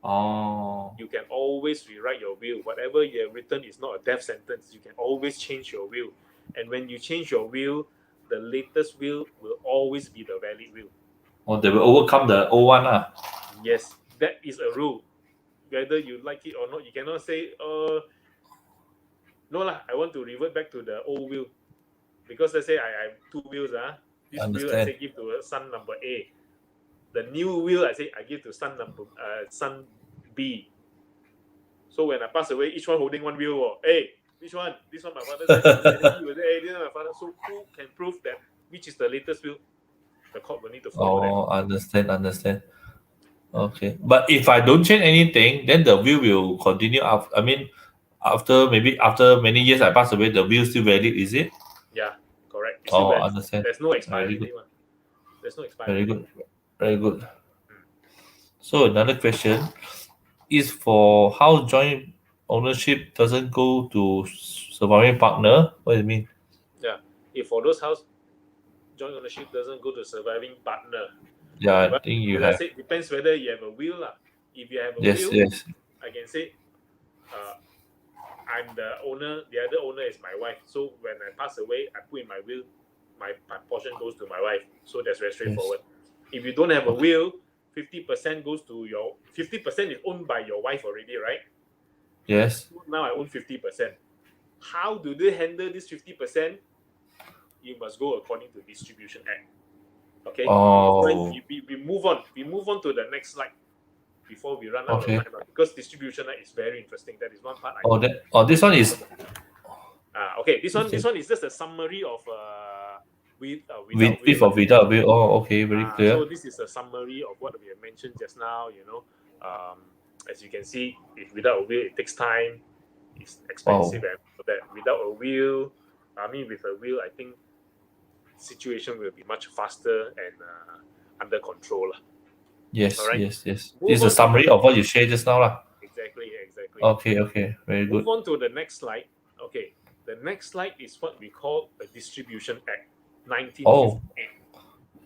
Oh, You can always rewrite your will. Whatever you have written is not a death sentence. You can always change your will. And when you change your will, the latest will always be the valid will. they will overcome the old one lah. Yes, that is a rule. Whether you like it or not, you cannot say, no lah, I want to revert back to the old will. Because let's say I have 2 wills. This will I Understand. say give to son number A. The new will I say I give to son B. So when I pass away, each one holding one will. Hey, which one? This one my father said. He will say, hey, this one my father. So who can prove that which is the latest will? The court will need to follow that. Oh, understand. Okay. But if I don't change anything, then the will continue. After many years I pass away, the will still valid, is it? Yeah, correct. It's still Oh, valid. understand. There's no Very expiry good. date. There's no expiry Very date. good. Very good. So another question is for how joint ownership doesn't go to surviving partner. What do you mean? Yeah. If for those house joint ownership doesn't go to surviving partner, Yeah, I well, think you let's have. say it depends whether you have a will. Lah. If you have a Yes, will, yes. I can say uh, I'm the owner, the other owner is my wife. So when I pass away, I put in my will, my portion goes to my wife. So that's very straightforward. If you don't have a will, 50% goes to 50% is owned by your wife already, right? Yes. So now I own 50%. How do they handle this 50%? You must go according to Distribution Act. Okay. Oh, We move on. We move on to the next slide before we run out okay. of time. Because Distribution Act is very interesting. That is one part I This one is okay. This one is just a summary of without with will. or without will. Oh, okay, very clear. So this is a summary of what we have mentioned just now. As you can see, if without a will, it takes time, it's expensive, and that without a will, with a will, I think situation will be much faster and under control. Yes, All right. yes, yes. Move This is on a to summary of what you shared just now, lah. Exactly. Okay, very Move good. on to the next slide. Okay, the next slide is what we call a Distribution Act, 1958. Oh,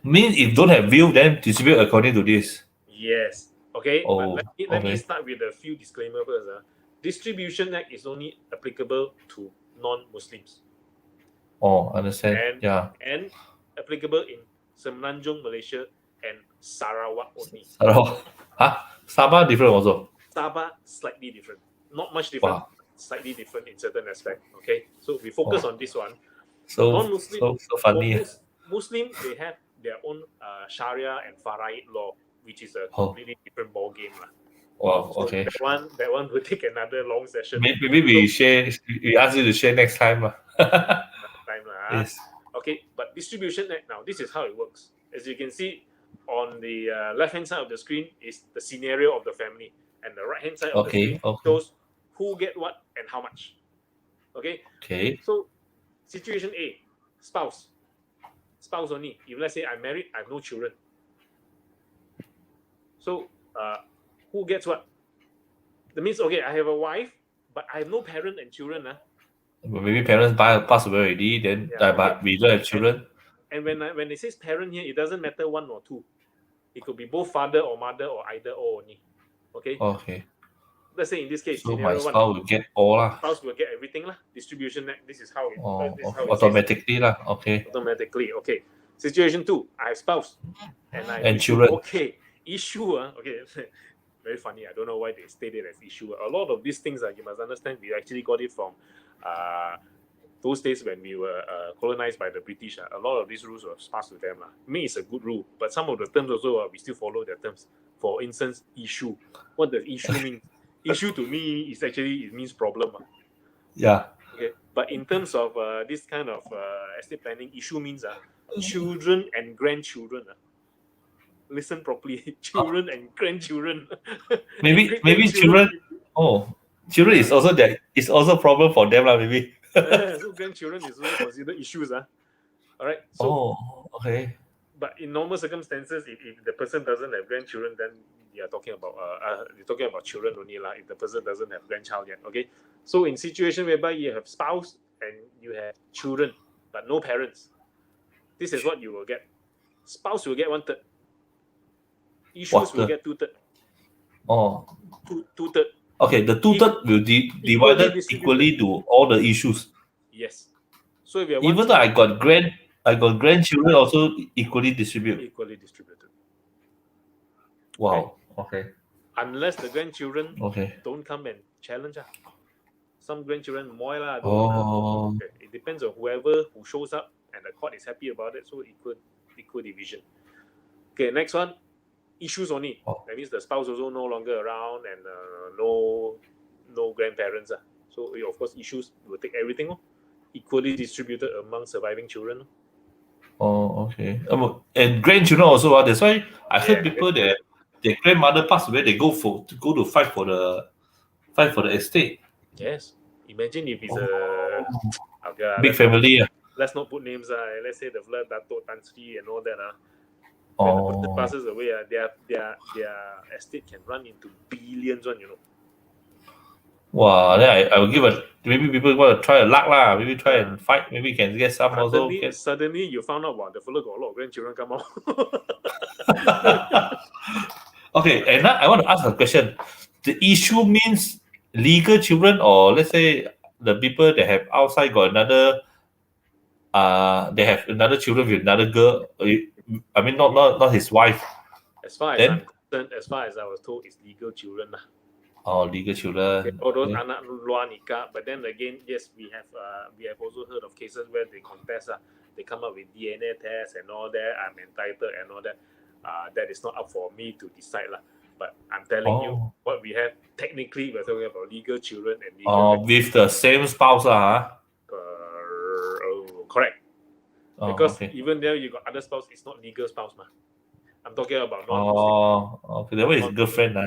means if don't have will, then distribute according to this. Yes. Okay, but Oh, let me okay. start with a few disclaimer first. Distribution Act is only applicable to non-Muslims Oh, understand. and Yeah. and applicable in Semenanjung, Malaysia, and Sarawak only. Hello. Huh? Sabah different also. Sabah slightly different, not much different, Wow. slightly different in certain aspect. Okay, so we focus on this one. So Non-Muslim, so funny. Muslim, they have their own Sharia and Faraid law, which is a completely different ball game. Wow. So Okay. that one will take another long session. Maybe we share. We ask you to share next time, lah. Time. Yes. Okay, but Distribution Act now, this is how it works. As you can see on the left-hand side of the screen is the scenario of the family, and the right-hand side of the screen shows who get what and how much. Okay. Okay. So situation A, spouse only. If let's say I'm married, I have no children. So who gets what? That means okay, I have a wife, but I have no parent and children. Maybe parents pass away already, then but we don't have children. And when it says parent here, it doesn't matter one or two. It could be both father or mother or either or only. Okay. Okay. Let's say in this case, So my spouse will get all lah. Spouse will get everything lah. Distribution Act. This is how it. This is how automatically lah. Okay. Automatically. Okay. Situation 2, I have spouse and children. Okay. Issue. Okay. Very funny. I don't know why they stated as issue. A lot of these things, you must understand, we actually got it from those days when we were colonized by the British. A lot of these rules were passed to them. I mean, it's a good rule, but some of the terms also, we still follow their terms. For instance, issue. What does issue mean? Issue to me is actually, it means problem. Yeah. Okay. But in terms of this kind of estate planning, issue means children and grandchildren. Listen properly, children and grandchildren. Maybe children. Oh, children is also that. It's also problem for them lah. Maybe. So grandchildren is also considered issues. All right. So, okay. But in normal circumstances, if the person doesn't have grandchildren, then you're talking about children only lah. If the person doesn't have grandchild yet, okay. So in situation whereby you have spouse and you have children but no parents, this is what you will get. Spouse will get 1/3. Issues will get 2/3. Oh. 2/3. Okay, the 2/3 will divided equally to all the issues. Yes. So if you even though I got grandchildren, also equally distributed. Equally distributed. Wow. Okay. Unless the grandchildren don't come and challenge. Some grandchildren more lah. Okay. It depends on whoever who shows up and the court is happy about it. So equal division. Okay, next one. Issues only. That means the spouse also no longer around and no grandparents. So of course issues will take everything. Equally distributed among surviving children. Oh, okay. And grandchildren also. That's why I heard people that their grandmother passed away, they go to fight for the estate. Yes. Imagine if it's a okay, Big family. let's not put names. Let's say the flood Dato Tan Sri and all that. When the person passes away, their estate can run into billions one, Wow, then I will give maybe people want to try a luck lah. Maybe try and fight. Maybe can get some also. Suddenly you found out the fellow got a lot of grandchildren come out. Okay, and now I want to ask a question. The issue means legal children, or let's say the people that have outside got another, they have another children with another girl. I mean, not his wife. As far as Then? I'm concerned, as far as I was told, it's legal children. Oh, legal children. Okay, all those anak luar nikah. But then again, yes, we have also heard of cases where they contest. They come up with DNA tests and all that. I'm entitled and all that. That is not up for me to decide lah. But I'm telling you, what we have technically, we're talking about legal children and legal. With the same spouse correct. Oh, Because okay. even there you got other spouse, it's not legal spouse mah. I'm talking about okay. That one is girlfriend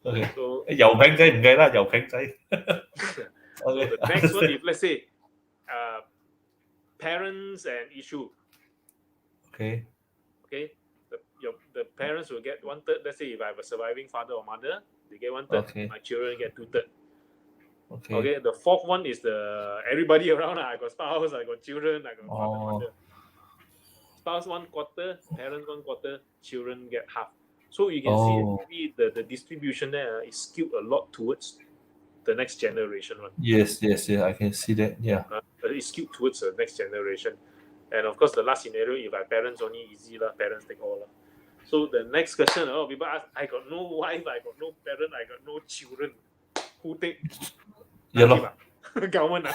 Okay. So, Giàu khánh giấy唔計啦，giàu khánh giấy. so the next one, if let's say parents and issue, Okay. the parents will get 1/3. Let's say if I have a surviving father or mother, they get 1/3. Okay. My children get 2/3. Okay. Okay. The fourth one is everybody around. I got spouse, I got children, I got father, mother. Spouse 1/4, parents 1/4, children get half. So you can see the distribution there is skewed a lot towards the next generation one. Yes, I can see that. Yeah. It's skewed towards the next generation. And of course, the last scenario, if I parents only easy lah, parents take all lah. So the next question, people ask, I got no wife, I got no parent, I got no children. Who take? Yeah, Government.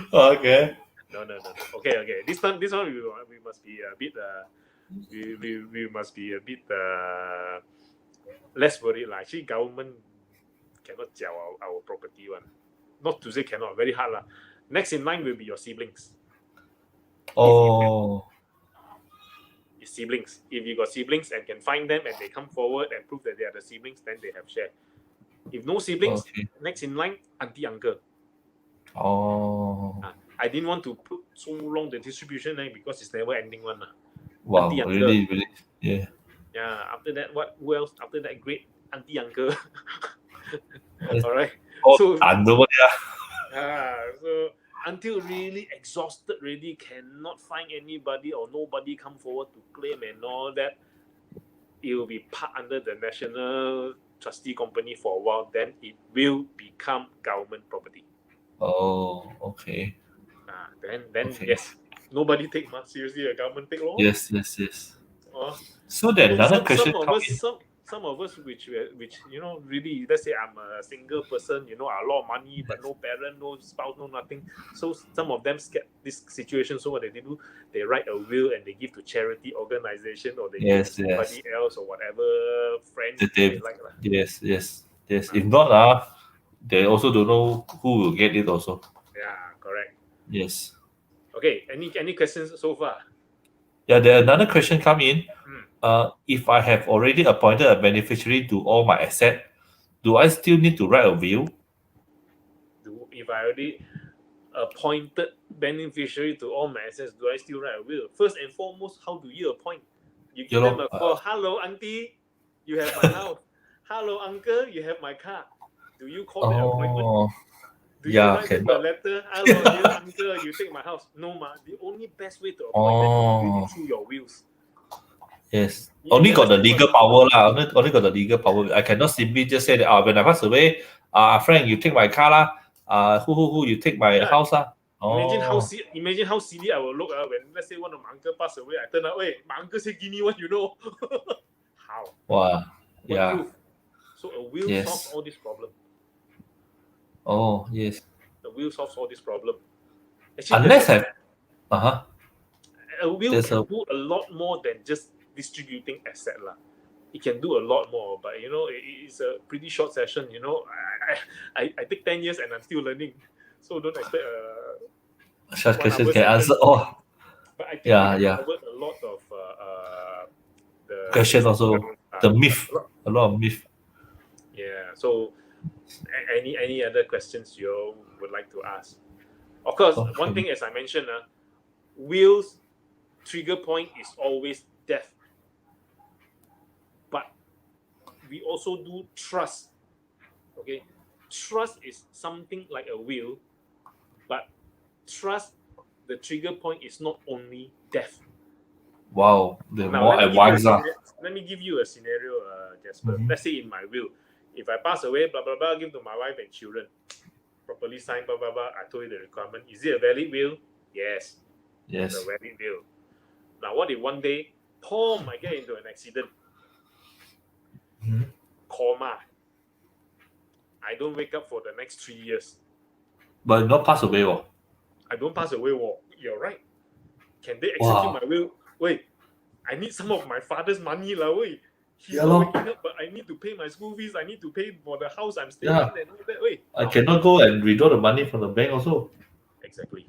Okay. No. Okay. This one we must be a bit we must be a bit less worried lah. Actually, government cannot tell our property one. Not to say cannot, very hard lah. Next in line will be your siblings. Oh. Your siblings. If you got siblings and can find them and they come forward and prove that they are the siblings, then they have share. If no siblings, next in line, auntie, uncle. Oh. I didn't want to put so long the distribution because it's never ending one. Wow, auntie, uncle. really, yeah. Yeah, after that, who else? After that, great auntie, uncle. All right. So until really exhausted, really cannot find anybody or nobody come forward to claim and all that, it will be part under the National Trustee Company for a while. Then it will become government property. Oh, okay. Then okay. Yes, nobody take much seriously. The government take law. Yes. So then another question. Some of us, which really, let's say I'm a single person, a lot of money, but no parent, no spouse, no nothing. So some of them get this situation. So what they do, they write a will and they give to charity organization or they give to somebody else or whatever friends they like. Yes. If not, they also don't know who will get it also. Yeah, correct. Yes. Okay. Any questions so far? Yeah, there another question come in. If I have already appointed a beneficiary to all my asset, do I still need to write a will? If I already appointed beneficiary to all my assets, do I still write a will? First and foremost, how do you appoint? You give them a call. Hello, auntie, you have my house. Hello, uncle, you have my car. Do you call the appointment? Do you write them a letter? Hello, dear uncle, you take my house. No, ma. The only best way to appoint them is through your wills. Yes. Only got the legal power lah. Only got the legal power. I cannot simply just say that when I pass away, Frank, you take my car lah. Who you take my house lah. Imagine how silly I will look when let's say one of my uncle pass away. I turn out, wait, my uncle say guinea one, How? Wow. Yeah. Proof? So a will solves all this problem. Oh yes. The will solves all this problem. Actually, unless a will can do a lot more than just distributing asset lah. It can do a lot more, but it's a pretty short session. I take 10 years and I'm still learning, so don't expect short question can answer all. But I think we covered a lot of question also. The myth, a lot of myth. Yeah. So, any other questions you would like to ask? Of course, one Okay. thing as I mentioned, Will's trigger point is always death, but we also do trust. Okay, trust is something like a will, but trust, the trigger point is not only death. Wow, they're Now more advanced. let me give you a scenario, Jasper. Mhm. Let's say in my will, if I pass away, blah blah blah, give to my wife and children, properly signed, blah blah blah. I told you the requirement. Is it a valid will? Yes, it's Yes. a valid will. Now, what if one day Tom might get into an accident, Mhm. coma? I don't wake up for the next 3 years. But not pass away. Oh. I don't pass away. Well, you're right. Can they execute Wow. my will? Wait, I need some of my father's money, lah. Wait, he's Yeah, not lor. waking up, but I need to pay my school fees. I need to pay for the house I'm staying Yeah. in and all that. Wait, I cannot go and withdraw the money from the bank also. exactly.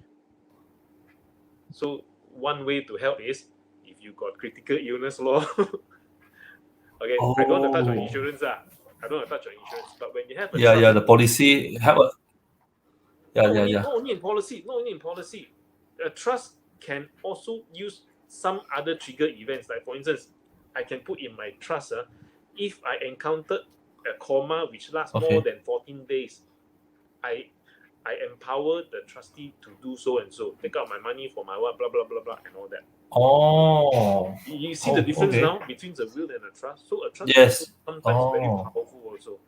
So one way to help is if you got critical illness law. Okay, I don't want to touch on Oh. insurance. I don't want to touch on insurance. But when you have a Yeah, trust, yeah, the policy have a yeah, not yeah, only, yeah. not only in policy, not only in policy, a trust can also use some other trigger events. Like for instance, I can put in my trust, if I encountered a coma which lasts more Okay. than 14 days, I empower the trustee to do so and so. Take out my money for my what, blah blah blah blah, and all that. Oh. You see Oh, the difference okay. now between a will and a trust. So a trust is Yes. also sometimes very Oh. powerful also.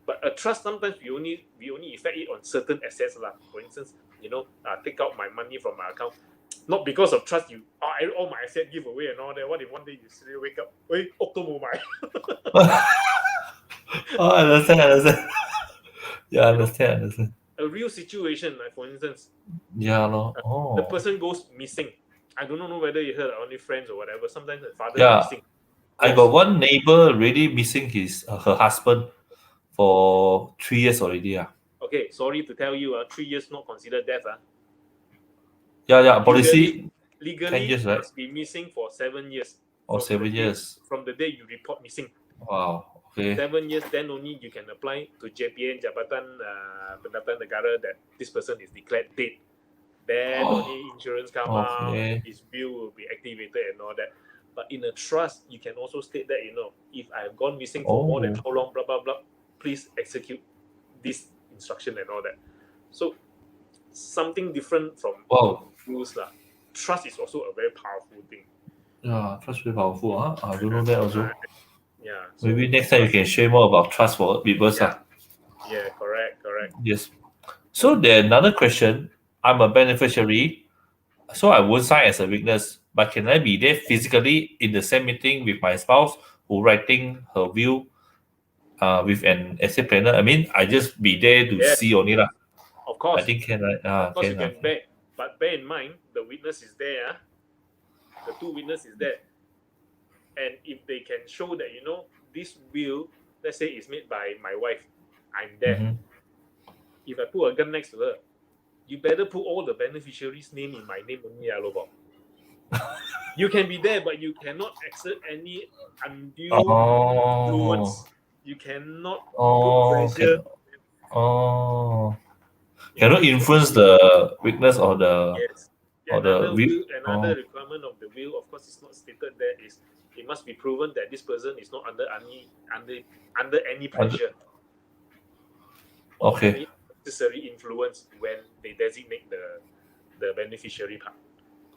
But a trust, sometimes we only effect it on certain assets lah. For instance, take out my money from my account, not because of trust. All my assets give away and all that. What if one day you suddenly wake up, wait, Octomo my, Oh, I understand. Yeah, understand. a real situation, like for instance, Yeah, no. the Oh. person goes missing. I don't know whether you heard only friends or whatever. Sometimes the father Yeah. missing. I got one neighbor really missing her husband for 3 years already. Yeah. Okay, sorry to tell you, 3 years not considered death. Yeah, Legally, policy 10 legally years, right? must be missing for 7 years. Or From 7 years. from the day you report missing. Wow. Okay. 7 years, then only you can apply to JPN, Jabatan Pendapatan Negara, that this person is declared dead. Then only insurance come out, Okay. his bill will be activated and all that. But in a trust, you can also state that, if I have gone missing for more than how long, blah, blah, blah, please execute this instruction and all that. So something different from Wow. rules. Trust is also a very powerful thing. Yeah, trust very powerful. Huh? I don't know that also. Yeah. So Maybe next time you can share more about trust for people. Yeah, correct. Yes. So there's another question. I'm a beneficiary, so I won't sign as a witness, but can I be there physically in the same meeting with my spouse who writing her will with an estate planner? I mean, I just be there to Yes, see only lah. of course. I think can, right? Of course, Can, you can bear. But bear in mind, the witness is there. The two witnesses is there. And if they can show that, this will, let's say, is made by my wife, I'm there. Mhm. If I put a gun next to her, you better put all the beneficiaries' name in my name only, Lobok. You can be there, but you cannot exert any undue influence. You cannot put pressure. Cannot influence the witness or the Yes. or the will. Another requirement of the will, of course, is not stated there, is it must be proven that this person is not under any pressure or Okay. any necessary influence when they designate the beneficiary part.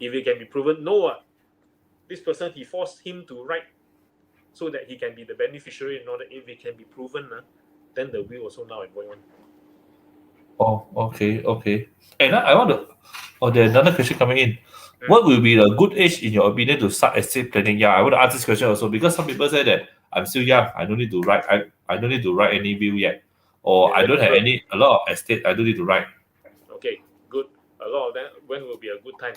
If it can be proven, no, this person, he forced him to write so that he can be the beneficiary and all that. If it can be proven, then the will also now and going on. Oh, okay. And I want to. Oh, there's another question coming in. What will be the good age in your opinion to start estate planning? Yeah, I want to ask this question also because some people say that I'm still young. I don't need to write. I don't need to write any will yet, or Yeah, I don't have good. a lot of estate. I don't need to write. Okay, good. A lot of that, when will be a good time?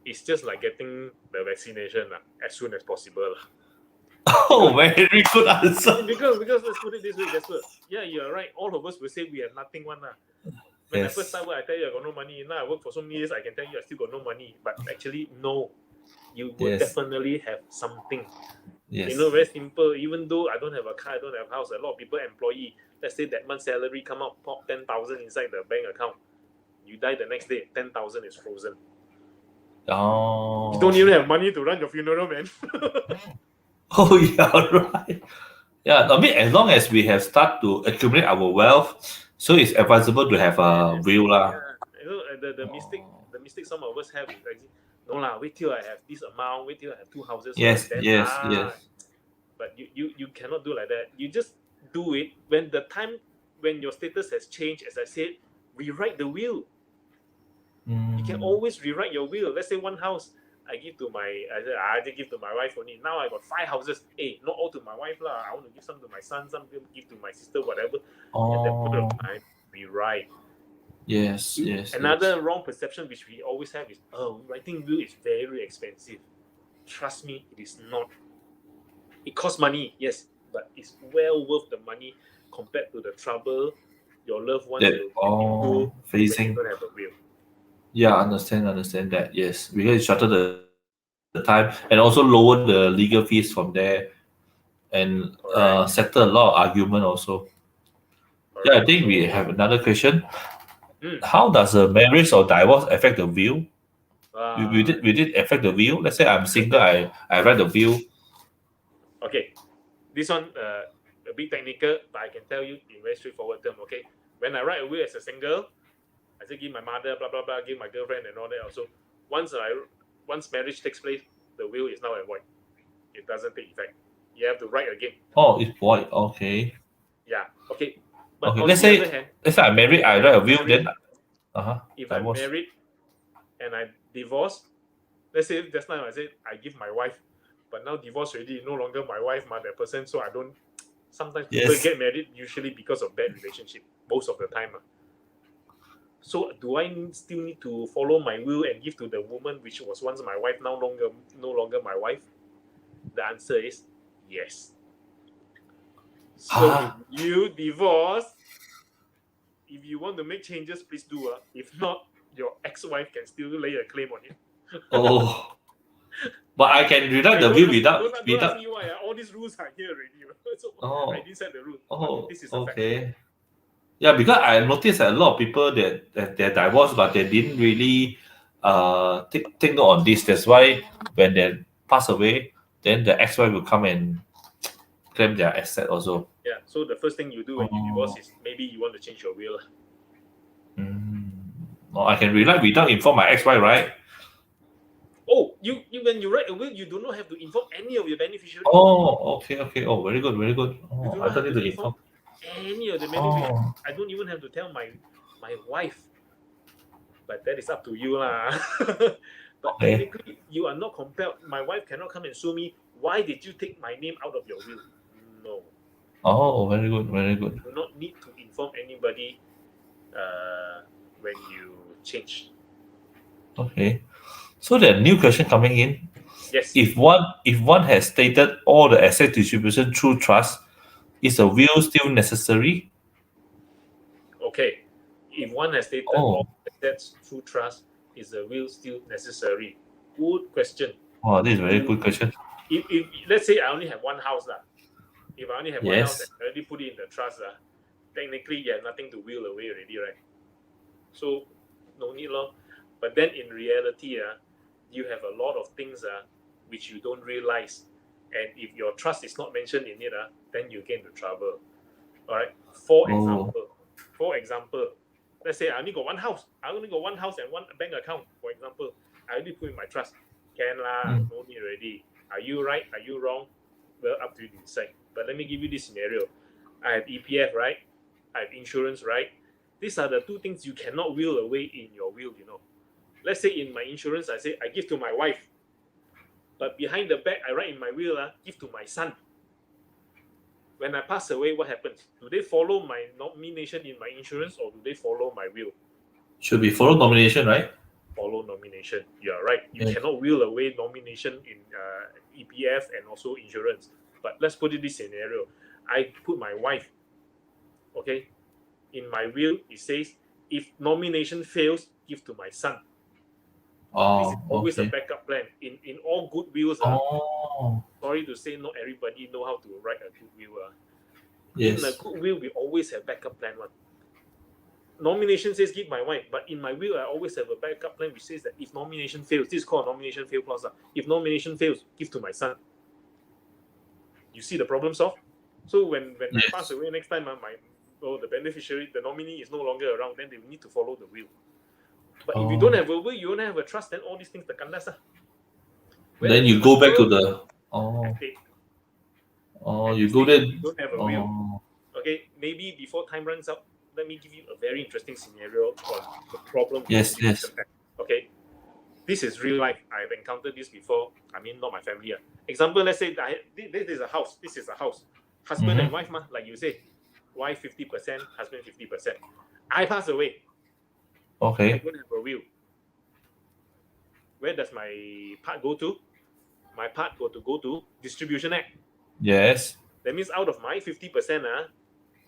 It's just like getting the vaccination as soon as possible. Oh, very good answer. Because let's put it this way, Jasper. Yeah, you're right. All of us will say we have nothing one. When I first started, I tell you I got no money. Now I work for so many years, I can tell you I still got no money. But actually, no. You will Yes. definitely have something. Yes. Very simple. Even though I don't have a car, I don't have a house, a lot of people employee. Let's say that month's salary come out, pop 10,000 inside the bank account. You die the next day, 10,000 is frozen. Oh. You don't even have money to run your funeral, man. Oh yeah, right. Yeah, I mean, as long as we have start to accumulate our wealth, so it's advisable to have a will lah. The mistake some of us have is like, no lah, wait till I have this amount, wait till I have 2 houses Yes, first, then yes. But you cannot do like that. You just do it when the time when your status has changed. As I said, rewrite the will. You can always rewrite your will. Let's say one house I just give to my wife only. Now I got 5 houses. Hey, not all to my wife lah. I want to give some to my son, some give to my sister, whatever. At that point of time, rewrite. Yes. Another wrong perception which we always have is, writing will is very expensive. Trust me, it is not. It costs money, yes, but it's well worth the money compared to the trouble your loved ones will facing. when you don't have a will. Yeah, understand that. Yes, because it shorten the time and also lower the legal fees from there, and settle a lot of argument also. Correct. Yeah, I think we have another question. How does a marriage or divorce affect the will? Will it affect the will? Let's say I'm single, I write the will. Okay, this one a bit technical, but I can tell you in very straightforward term. Okay, when I write a will as a single, I say give my mother, blah blah blah, give my girlfriend and all that. Also, once marriage takes place, the will is now void. It doesn't take effect. You have to write again. Oh, it's void. Okay. Yeah. Okay. But Okay. on Let's the say other hand, I'm married, I write a will, then if I'm married and I divorce, let's say just now I said I give my wife, but now divorce already, no longer my wife, that person. So I don't. Sometimes people get married usually because of bad relationship. Most of the time. So do I still need to follow my will and give to the woman which was once my wife, no longer my wife? The answer is yes. So if you divorce, if you want to make changes, please do. If not, your ex-wife can still lay a claim on it. Oh. But I can rewrite the will without. Don't ask me why. All these rules are here already. So I didn't set the rule. This is a fact. Okay. Yeah, because I noticed that a lot of people that they're divorced, but they didn't really take note on this. That's why when they pass away, then the ex-wife will come and claim their asset also. Yeah. So the first thing you do when you divorce is maybe you want to change your will. Oh, I can rewrite without inform my ex-wife, right? Oh, you when you write a will, you do not have to inform any of your beneficiaries. Oh, okay. Oh, very good. Oh, I don't need to inform any of the beneficiaries. I don't even have to tell my wife. But that is up to you lah. But technically, you are not compelled. My wife cannot come and sue me. Why did you take my name out of your will? No. Oh, very good. You do not need to inform anybody when you change. Okay. So the new question coming in. Yes. If one has stated all the asset distribution through trust, is a will still necessary? Okay. If one has stated all assets through trust, is a will still necessary? Good question. Oh, this is a very good question. If let's say I only have one house lah. If I only have one house and I already put it in the trust technically you have nothing to will away already, right? So no need lor. But then in reality you have a lot of things which you don't realize, and if your trust is not mentioned in it then you get into trouble. All right. For example, let's say I only got one house. and one bank account. For example, I already put in my trust. Can lah, no need already. Are you right? Are you wrong? Well, up to you to decide. But let me give you this scenario. I have EPF, right? I have insurance, right? These are the two things you cannot will away in your will, Let's say in my insurance, I say I give to my wife. But behind the back, I write in my will, give to my son. When I pass away, what happens? Do they follow my nomination in my insurance or do they follow my will? Should be follow nomination, right? Follow nomination. You are right. You cannot will away nomination in EPF and also insurance. But let's put it this scenario. I put my wife. Okay. In my will, it says if nomination fails, give to my son. This is Oh, always a okay. backup plan. In all good wills, Oh, sorry to say, not everybody know how to write a good will. In a yes. good will, we always have backup plan one. Nomination says give my wife, but in my will, I always have a backup plan which says that if nomination fails, this is called nomination fail clause. If nomination fails, give to my son. You see the problem solved? So when I pass Yes. away next time, the beneficiary, the nominee is no longer around, then they need to follow the will. But if you don't Oh, have a will, you don't have a trust, then all these things terkandas. then Whereas you in a go back to will, the. Oh, headache, oh, and you you go say there. you don't have a will. Oh, Okay, maybe before time runs out, let me give you a very interesting scenario on the problem with yes, yes. distribution tax. Okay, this is real life. I've encountered this before. I mean, not my family. Example, let's say this is a house. This is a house. Husband and Mm-hmm. wife, like you say, wife 50%, husband 50%. I pass away. I Okay. don't have a will. Where does my part go to? My part got to go to Distribution Act. Yes. That means out of my 50%,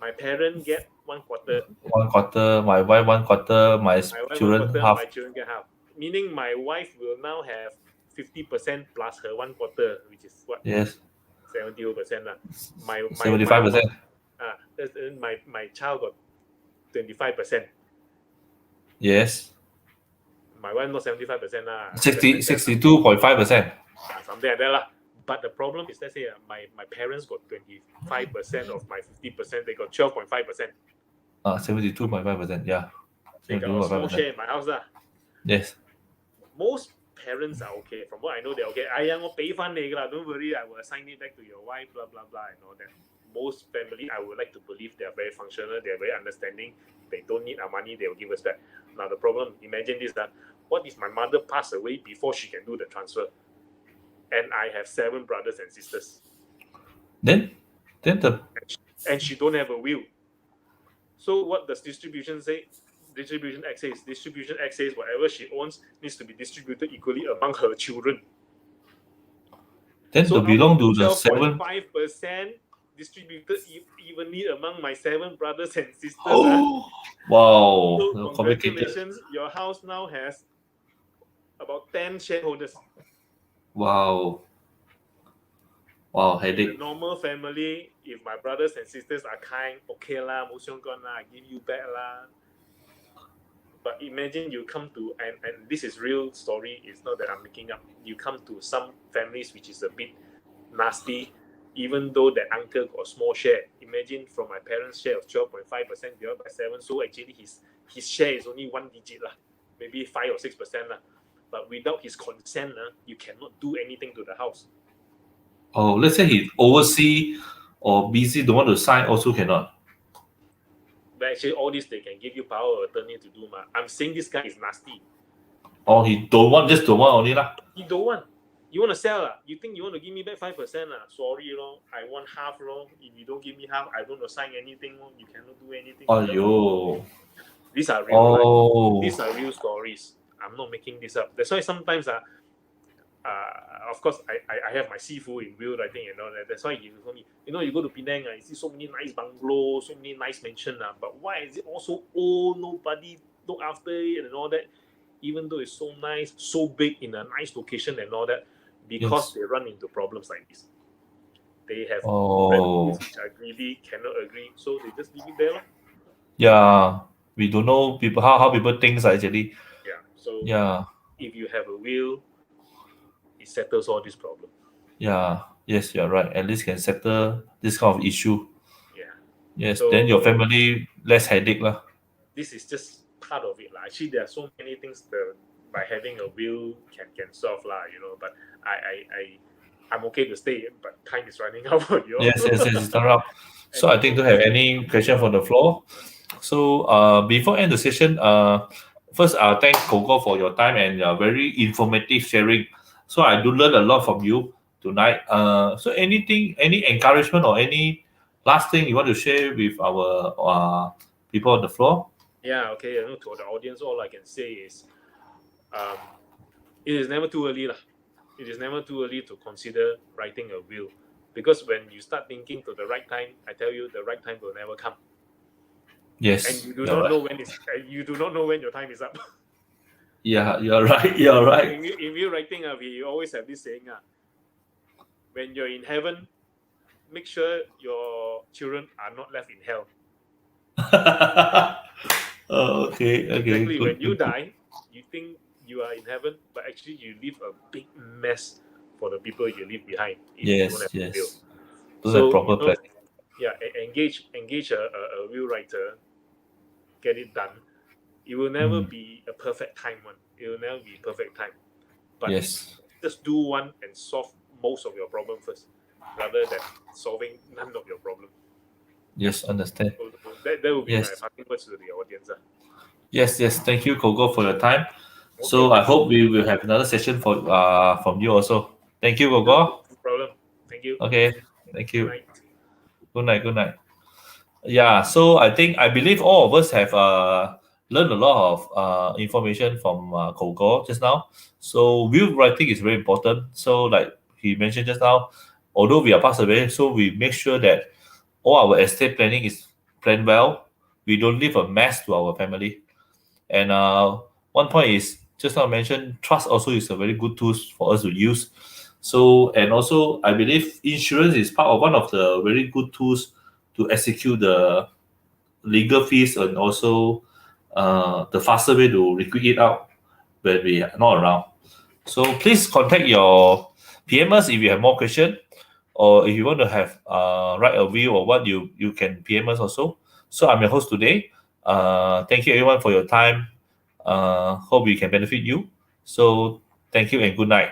my parent get 1/4. 1/4, my wife 1/4, my My wife one children quarter, half. my children get half. Meaning my wife will now have 50% plus her 1/4, which is what, Yes. 70%. My 75%. my child got 25%. Yes. My wife not 75%, 60, less than that. 62.5%. Something like that. But the problem is, let's say my parents got 25% of my 50%, they got 12.5%. 72.5%. Yeah. They got a small 72.5%. share in my house. Yes. Most parents are okay. From what I know, they're okay. 我俾翻你㗎啦, don't worry, I will assign it back to your wife, blah, blah, blah, and all that. Most family, I would like to believe they are very functional, they are very understanding. They don't need our money, they will give us back. Now, the problem, imagine this, what if my mother passed away before she can do the transfer? And I have 7 brothers and sisters. Then the And she don't have a will. So what does distribution say? Distribution Act says, Distribution Act says whatever she owns needs to be distributed equally among her children. then So to belong to the 7. 12.5% distributed evenly among my 7 brothers and sisters. Oh, wow. So Complicated. congratulations, your house now has about 10 shareholders. Wow. Wow, In a headache. normal family, if my brothers and sisters are kind, okay lah, I give you back lah. But imagine you come to, and this is real story, it's not that I'm making up. You come to some families which is a bit nasty, even though that uncle got a small share. Imagine from my parents' share of 12.5% divided by 7, so actually his share is only 1 digit lah, maybe 5 or 6% lah. But without his consent, you cannot do anything to the house. Oh, let's say he's overseas or busy, don't want to sign, also cannot. But actually, all this they can give you power of attorney to do. I'm saying this guy is nasty. Or he don't want, just don't want only lah. He don't want. You want to sell? You think you want to give me back 5%? Sorry, I want half. If you don't give me half, I don't assign anything. You cannot do anything. Aiyo. These are real life. Oh. These are real stories. I'm not making this up. That's why sometimes, of course, I have my seafood in will writing and all that. That's why you told me, you go to Penang, you see so many nice bungalows, so many nice mansions. But why is it all so old? Nobody look after it and all that. Even though it's so nice, so big in a nice location and all that, because Yes. they run into problems like this. They have Oh. relatives which I really cannot agree, so they just leave it there. Yeah. We don't know people how people think actually. Yeah. So Yeah. if you have a will, it settles all these problems. Yeah. Yes, you're right. At least can settle this kind of issue. Yeah. Yes. So- Then your family less headache lah. This is just part of it. Actually, there are so many things that by having a will can solve but I'm okay to stay, but time is running out for you. Yes, it's around. So I think don't have any question from the floor. So before end the session, first I'll thank Coco for your time and very informative sharing. So I do learn a lot from you tonight. So any encouragement or any last thing you want to share with our people on the floor? Yeah, okay. To the audience, all I can say is, it is never too early lah. It is never too early to consider writing a will, because when you start thinking to the right time, I tell you, the right time will never come, Yes. and you do you're not right. know when you do not know when your time is up. Yeah, you're right. You're right. In will writing, we always have this saying, when you're in heaven, make sure your children are not left in hell. Oh, okay. Okay. Exactly. Good. When you Good. Good. die, you think you are in heaven, but actually you leave a big mess for the people you leave behind if you don't Yes. have a will. Yes. Don't have So proper planning. yeah, engage a will writer, get it done. It will never be a perfect time one. It will never be perfect time, but Yes. just do one and solve most of your problem first, rather than solving none of your problem. Yes. Understand. So that will be my Yes. parting words to the audience. Yes. Yes. Thank you, Kogo, for your time. Okay, So I thank you. hope we will have another session for from you also. Thank you, Sure, Kogo. no problem. Thank you. Okay. Thank Good you. night. Good night. Good night. Yeah, so I believe all of us have learned a lot of information from Kogo just now. So will writing is very important. So like he mentioned just now, although we are passed away, so we make sure that all our estate planning is planned well. We don't leave a mess to our family. And one point is just now mentioned, trust also is a very good tool for us to use. So and also I believe insurance is part of one of the very good tools to execute the legal fees and also the faster way to liquidate it out when we are not around. So please contact your PMers if you have more question, or if you want to have write a will or what you can PM us also. So I'm your host today. Thank you everyone for your time. Hope we can benefit you. So thank you and good night.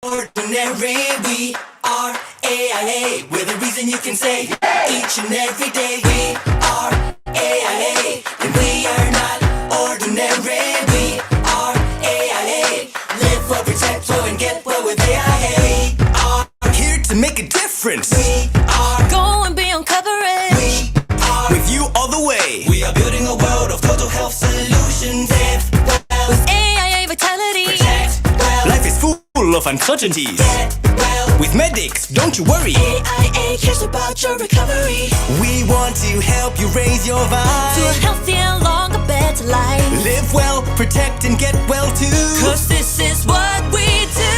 Ordinary, we are AIA. We're the reason you can say each and every day. We are AIA, and we are not ordinary. We are AIA. Live well, protect well, and get well with AIA. We are here to make a difference. We are Go and be on coverage. we are with you all the way. We are building a world of total health solutions. Live well, With AIA Vitality. protect well, Life is full of uncertainties. get well. With medics, don't you worry. AIA cares about your recovery We want to help you raise your to a vibe. healthier, longer, better life. Live well, protect and get well too. Cause this is what we do.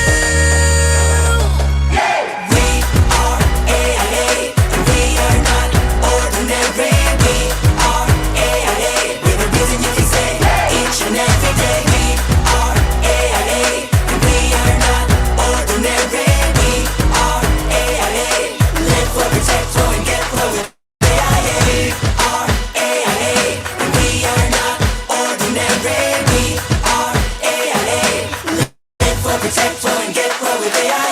We are AIA, and we are not ordinary. We are AIA, we're the reason you can say each and every day. We are AIA, and we are not ordinary. We are AIA, live well, protect well, and get well with AIA. We are AIA, and we are not ordinary. We are AIA, live well, protect well, and get well with AIA.